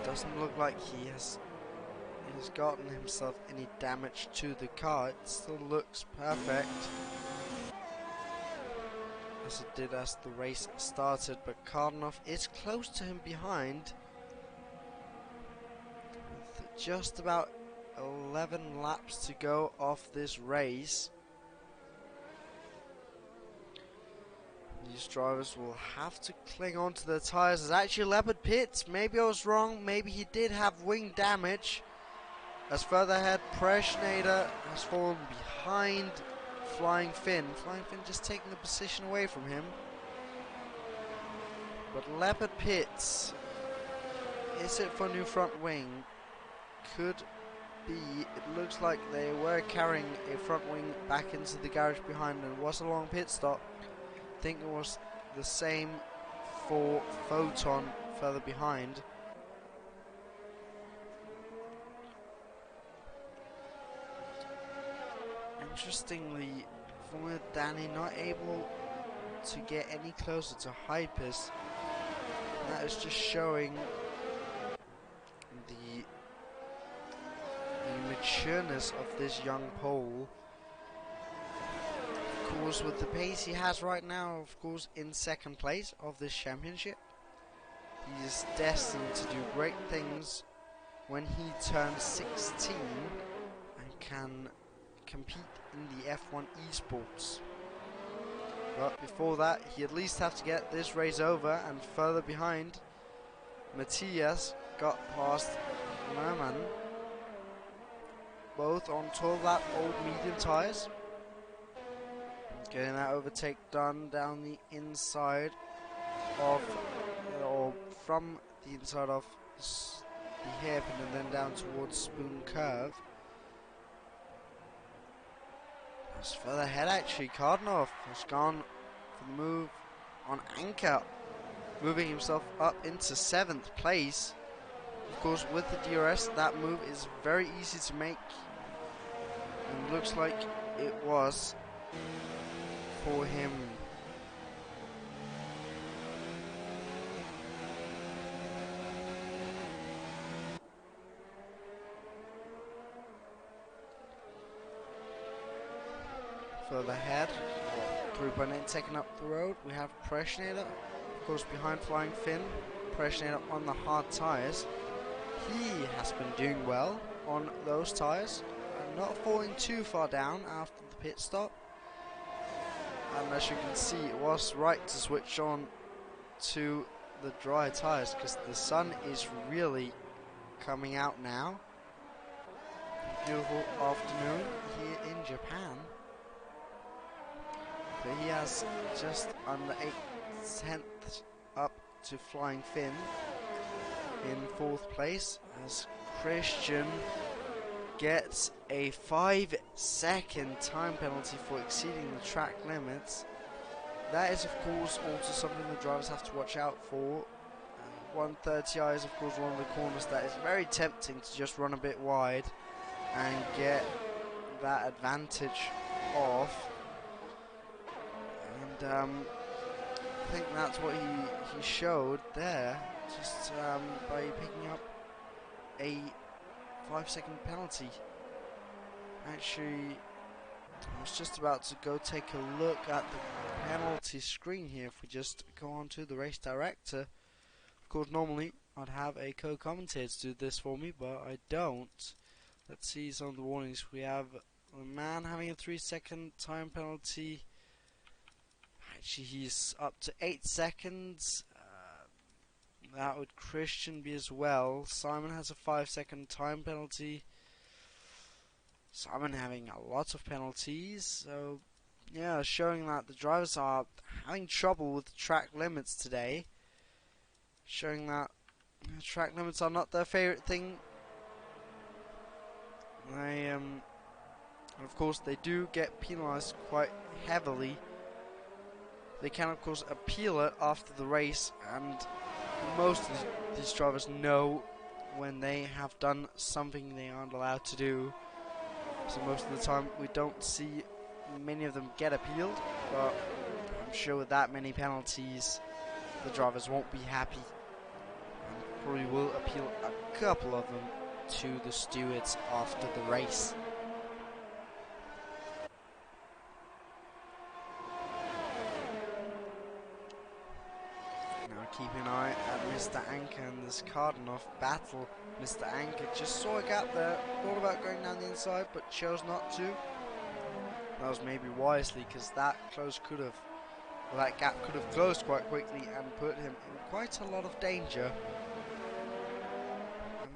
Doesn't look like he has gotten himself any damage to the car. It still looks perfect, as it did as the race started, but Codemasters is close to him behind. With just about 11 laps to go off this race. These drivers will have to cling on to their tyres. There's actually Leopard pits. Maybe I was wrong. Maybe he did have wing damage. As further ahead, Preschnader has fallen behind Flying Finn. Flying Finn just taking the position away from him. But Leopard pits. Is it for new front wing? Could be. It looks like they were carrying a front wing back into the garage behind, and it was a long pit stop. I think it was the same for Photon further behind. Interestingly, Formula Danny not able to get any closer to Hypers. That is just showing the matureness of this young Pole. Of course, with the pace he has right now, of course, in 2nd place of this championship, he is destined to do great things when he turns 16 and can compete in the F1 esports. But before that, he at least have to get this race over, and further behind, Matthias got past Lerman, both on 12-lap old medium tyres. Getting that overtake done down the inside of, or from the inside of the hairpin and then down towards Spoon Curve. As further ahead actually, Codemasters has gone for the move on Anchor, moving himself up into 7th place. Of course, with the DRS, that move is very easy to make, and looks like it was for him. Further ahead, 3.8 second up the road, we have Preschnader, of course behind Flying Finn. Preschnader on the hard tyres. He has been doing well on those tyres, not falling too far down after the pit stop. And as you can see, it was right to switch on to the dry tyres because the sun is really coming out now. Beautiful afternoon here in Japan. But he has just under 8/10 up to Flying Finn in 4th place, as Christian gets a 5-second time penalty for exceeding the track limits. That is of course also something the drivers have to watch out for. 130i is of course one of the corners that is very tempting to just run a bit wide and get that advantage off. And I think that's what he showed there, just by picking up a 5-second penalty. Actually, I was just about to go take a look at the penalty screen here. If we just go on to the race director, of course normally I'd have a co-commentator to do this for me, but I don't. Let's see some of the warnings. We have a man having a 3-second time penalty. Actually, he's up to 8 seconds. That would Christian be as well. Simon has a 5-second time penalty. Simon having a lot of penalties. So, yeah, showing that the drivers are having trouble with the track limits today. Showing that track limits are not their favorite thing. And of course, they do get penalized quite heavily. They can, of course, appeal it after the race, and most of these drivers know when they have done something they aren't allowed to do. So most of the time, we don't see many of them get appealed, but I'm sure with that many penalties, the drivers won't be happy, and probably will appeal a couple of them to the stewards after the race. Now keep an eye at Mr. Anker and this Cardinov battle. Mr. Anker just saw a gap there, thought about going down the inside, but chose not to. That was maybe wisely, because that gap could have closed quite quickly and put him in quite a lot of danger.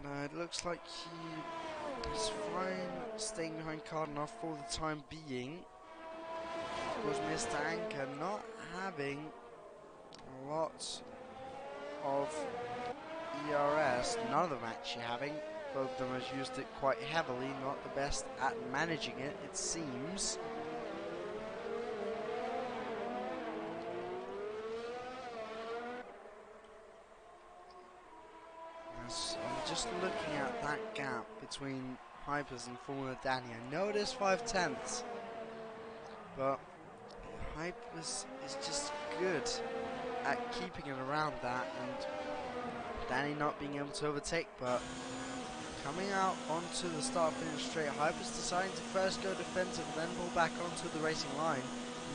And it looks like he is fine staying behind Cardinov for the time being. Of course, Mr. Anker not having a lot of ERS, none of them actually having. Both of them has used it quite heavily, not the best at managing it, it seems. As I'm just looking at that gap between Hypers and Formula Danny. I know it is 5/10, but Hypers is just good at keeping it around that, and Danny not being able to overtake, but coming out onto the start-finish straight. Hypers deciding to first go defensive and then pull back onto the racing line,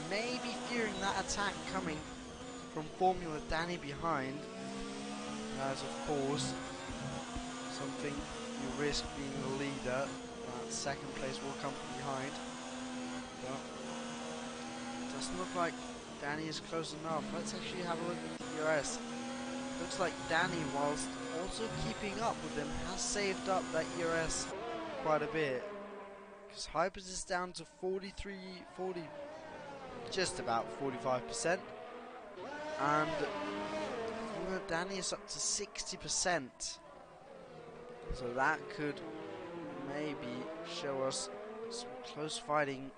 maybe fearing that attack coming from Formula Danny behind, as of course something you risk being the leader. That second place will come from behind, but it doesn't look like Danny is close enough. Let's actually have a look at the ERS. Looks like Danny, whilst also keeping up with him, has saved up that ERS quite a bit. Because Hypers is down to 40, just about 45%. And Danny is up to 60%. So that could maybe show us some close fighting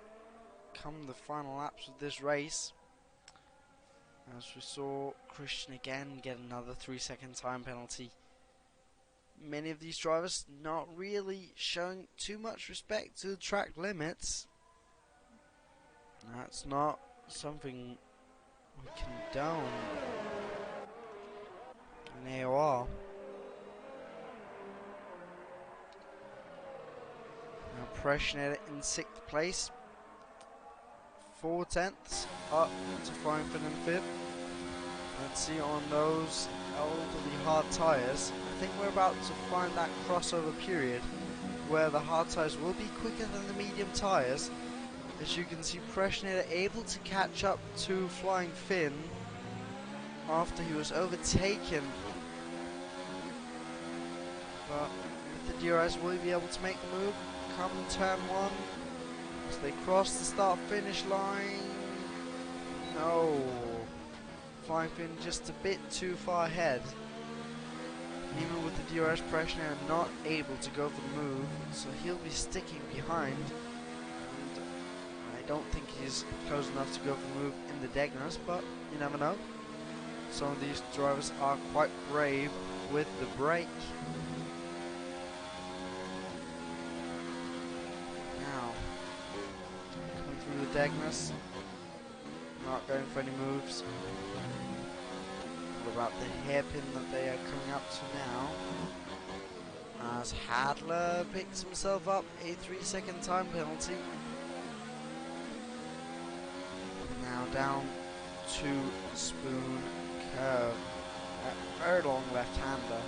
come the final laps of this race. As we saw Christian again get another 3-second time penalty. Many of these drivers not really showing too much respect to the track limits. That's not something we condone in AOR. Now Preshnet in 6th place. 4/10 up to Feinfeld in 5th. Let's see on those elderly hard tyres. I think we're about to find that crossover period where the hard tyres will be quicker than the medium tyres. As you can see, Preshnet able to catch up to Flying Finn after he was overtaken. But with the DRS, will he be able to make the move? Come in turn 1. As they cross the start-finish line. No. Flying Finn just a bit too far ahead. Even with the DRS pressure now, not able to go for the move, so he'll be sticking behind. And I don't think he's close enough to go for the move in the Degnas, but you never know. Some of these drivers are quite brave with the brake. Now, coming through the Degnas, not going for any moves. What about the hairpin that they are coming up to now? As Hadler picks himself up a 3-second time penalty. down to spoon curve. A very long left-hander.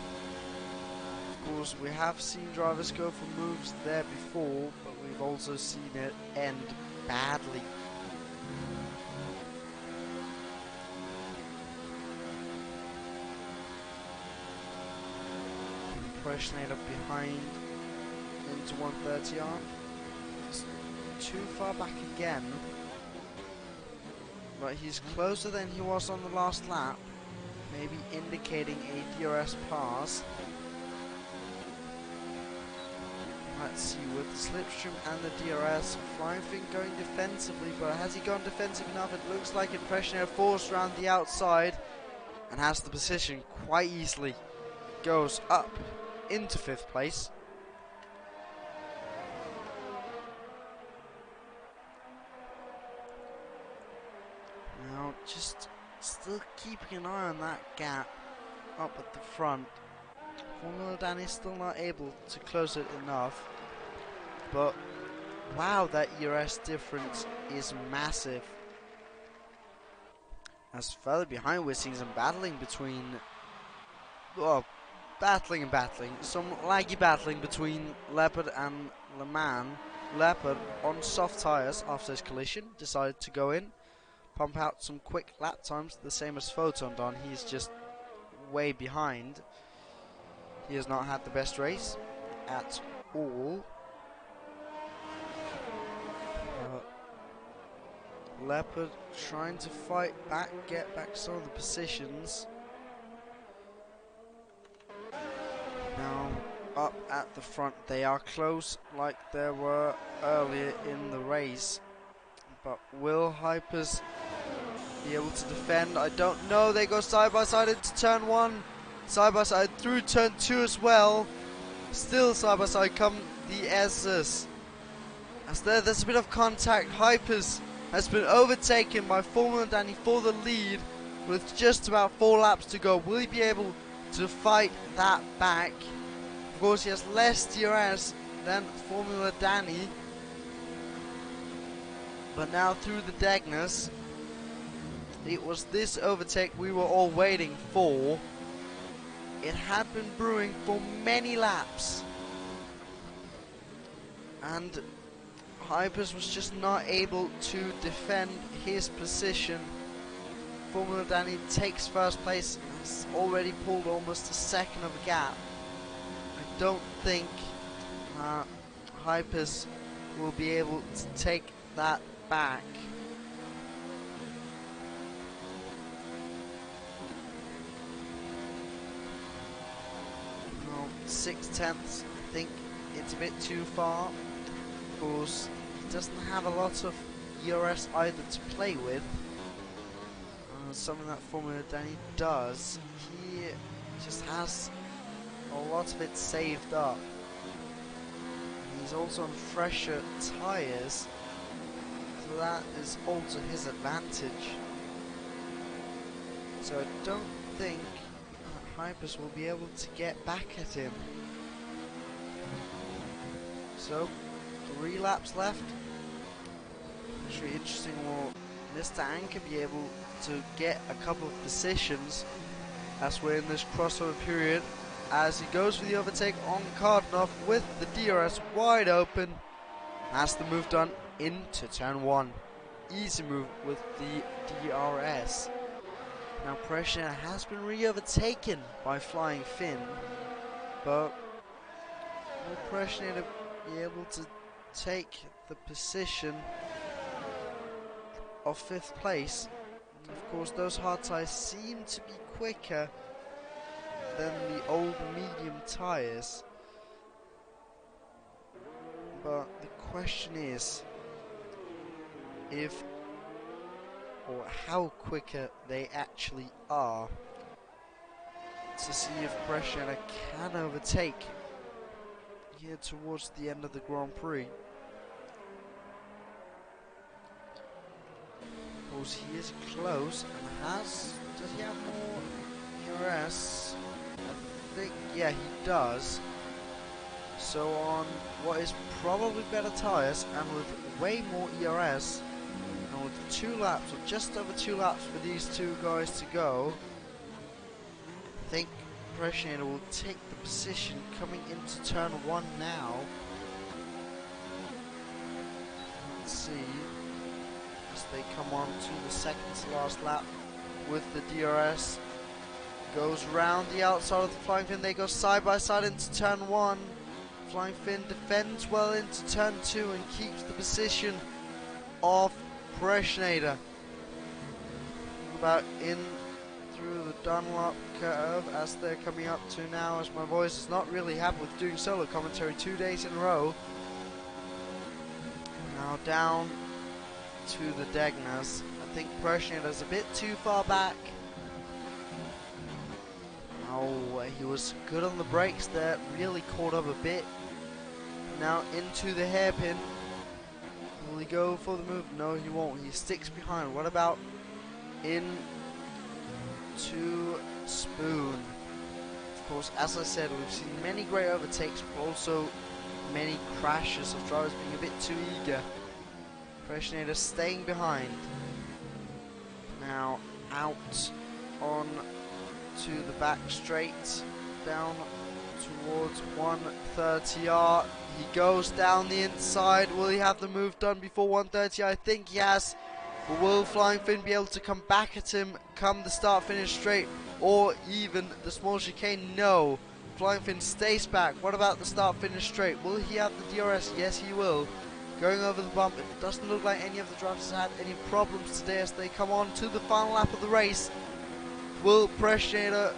Of course, we have seen drivers go for moves there before, but we've also seen it end badly. Impressionator behind into 130R. It's too far back again, but he's closer than he was on the last lap, maybe indicating a DRS pass. Let's see, with the slipstream and the DRS, Flying Fin going defensively, but has he gone defensive enough? It looks like Impressionator forced around the outside and has the position quite easily. Goes up into 5th place. Now, just still keeping an eye on that gap up at the front. Formula Danny's still not able to close it enough, but wow, that ERS difference is massive. As further behind, we're seeing some battling between, well, battling, some laggy battling between Leopard and Le Mans. Leopard on soft tyres after his collision decided to go in, pump out some quick lap times, the same as Photon done. He's just way behind. He has not had the best race at all. Leopard trying to fight back, get back some of the positions. Now up at the front, they are close like they were earlier in the race. But will Hypers be able to defend? I don't know. They go side by side into turn 1. Side by side through turn 2 as well. Still side by side come the S's. As there's a bit of contact. Hypers has been overtaken by Formula Danny for the lead with just about 4 laps to go. Will he be able to fight that back? Of course, he has less DRS than Formula Danny. But now through the Degness, it was this overtake we were all waiting for. It had been brewing for many laps, and Hypers was just not able to defend his position. Formula Danny takes first place and has already pulled almost a second of a gap. I don't think Hypers will be able to take that back. 6/10, I think it's a bit too far. Of course, he doesn't have a lot of ERS either to play with. Something that Formula Danny does. He just has a lot of it saved up. He's also on fresher tyres, so that is also his advantage. So I don't think Hypers will be able to get back at him. So 3 laps left. Actually interesting, will Mr. Anchor be able to get a couple of positions as we're in this crossover period, as he goes for the overtake on Cardinov with the DRS wide open. That's the move done into turn 1. Easy move with the DRS. Now Pressure has been re-overtaken by Flying Fin, but will Pressure be able to take the position of 5th place? Of course, those hard tyres seem to be quicker than the old medium tyres, but the question is if or how quicker they actually are, to see if Pressure can overtake here towards the end of the Grand Prix. Of course, he is close and does he have more ERS? I think, yeah, he does. So on what is probably better tyres and with way more ERS, and with 2 laps, or just over 2 laps for these two guys to go. I think Pressionator will take the position coming into turn 1 now. Let's see, as they come on to the second to last lap with the DRS. Goes round the outside of the Flying Fin, they go side by side into turn 1. Flying Fin defends well into turn 2 and keeps the position of Pressionator. About in through the Dunlop curve as they're coming up to now, as my voice is not really happy with doing solo commentary 2 days in a row. Now down to the Degnas. I think Pressionator's a bit too far back. Oh, he was good on the brakes there, really caught up a bit. Now into the hairpin. Will he go for the move? No, he won't. He sticks behind. What about in to Spoon? Of course, as I said, we've seen many great overtakes, but also many crashes of drivers being a bit too eager. Pressionator staying behind. Now out on to the back straight, down towards 130R. He goes down the inside. Will he have the move done before 130? I think he has. But will Flying Fin be able to come back at him come the start finish straight, or even the small chicane? No. Flying Fin stays back. What about the start finish straight? Will he have the DRS? Yes, he will. Going over the bump. It doesn't look like any of the drivers had any problems today as they come on to the final lap of the race. Will Pressionator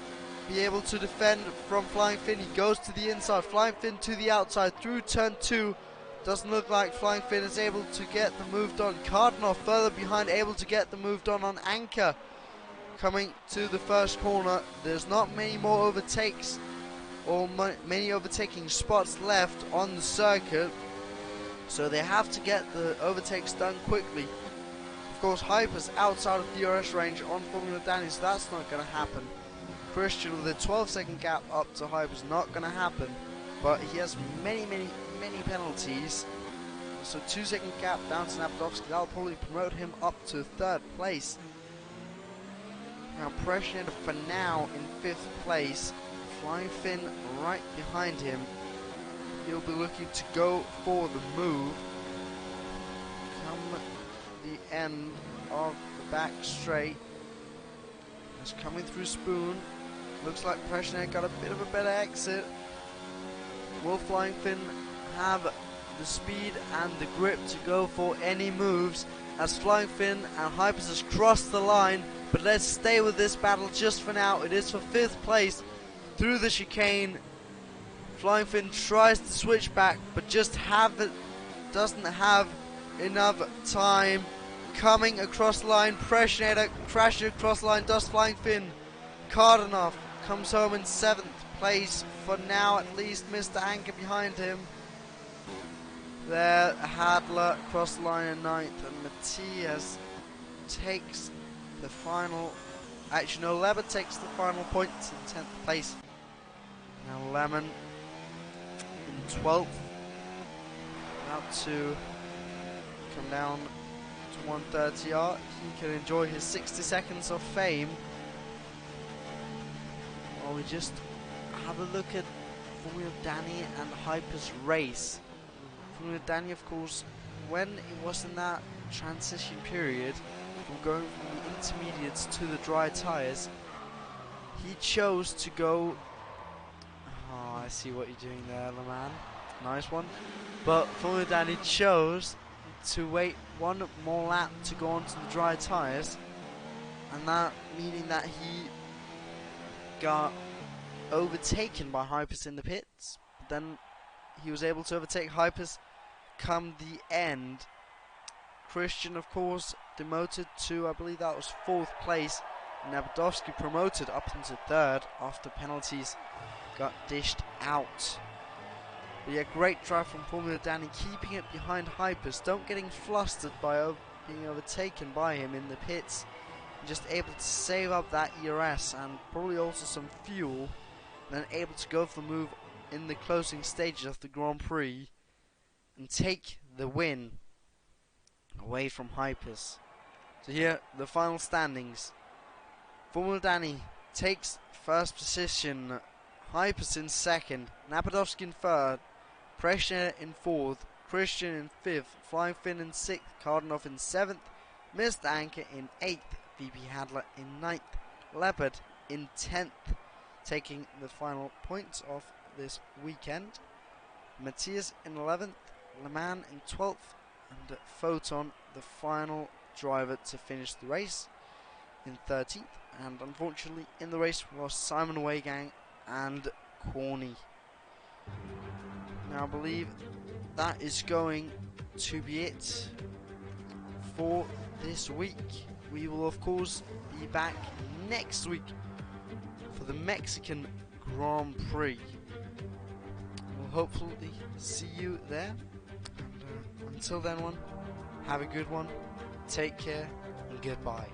be able to defend from Flying Fin? He goes to the inside, Flying Fin to the outside through turn 2. Doesn't look like Flying Fin is able to get the move done. Cardinal further behind, able to get the move done on Anchor. Coming to the first corner, there's not many more overtakes or many overtaking spots left on the circuit, so they have to get the overtakes done quickly. Of course, Hyper's outside of DRS range on Formula Danny, so that's not going to happen. Christian with a 12-second gap up to Hyper is not going to happen, but he has many penalties. So 2-second gap down to Nabadovsky. That'll probably promote him up to 3rd place. Now Pressionator for now in 5th place. Flying Fin right behind him. He'll be looking to go for the move. Come the end of the back straight. It's coming through Spoon. Looks like Pressionator got a bit of a better exit. Will Flying Fin have the speed and the grip to go for any moves as Flying Fin and Hypers has crossed the line? But let's stay with this battle just for now. It is for 5th place through the chicane. Flying Fin tries to switch back, but just doesn't have enough time. Coming across the line, Pressionator crashing across the line, does Flying Fin. Cardinov comes home in 7th place for now, at least. Mr. Anchor behind him. There, Hadler across the line in 9th, and Matthias takes the final. Actually, no, Leber takes the final points in 10th place. Now Lemon in 12th. About to come down to 130R. He can enjoy his 60 seconds of fame. While we just have a look at Formula Danny and Hyper's race. Formula Danny, of course, when it was in that transition period from going from the intermediates to the dry tyres, he chose to go. Oh, I see what you're doing there, LeMan. Nice one. But Formula Danny chose to wait one more lap to go onto the dry tyres, and that meaning that he got overtaken by Hypers in the pits. Then he was able to overtake Hypers come the end. Christian, of course, demoted to, I believe that was 4th place. Nabadovsky promoted up into 3rd after penalties got dished out. But yeah, great drive from Formula Danny, keeping it behind Hypers, don't getting flustered by being overtaken by him in the pits, and just able to save up that ERS and probably also some fuel, and then able to go for the move in the closing stages of the Grand Prix and take the win away from Hypers. So here, the final standings. Formula Danny takes first position, Hypers in second, Napadovsky in third, Pressure in fourth, Christian in fifth, Flying Finn in sixth, Kardanov in seventh, Mr. Anchor in eighth, VP Hadler in ninth, Leopard in 10th, taking the final points of this weekend. Matthias in 11th, Le Mans in 12th, and Photon, the final driver to finish the race, in 13th. And unfortunately in the race was Simon Weigang and Corny. Now I believe that is going to be it for this week. We will of course be back next week for the Mexican Grand Prix. We'll hopefully see you there. And until then, have a good one, take care, and goodbye.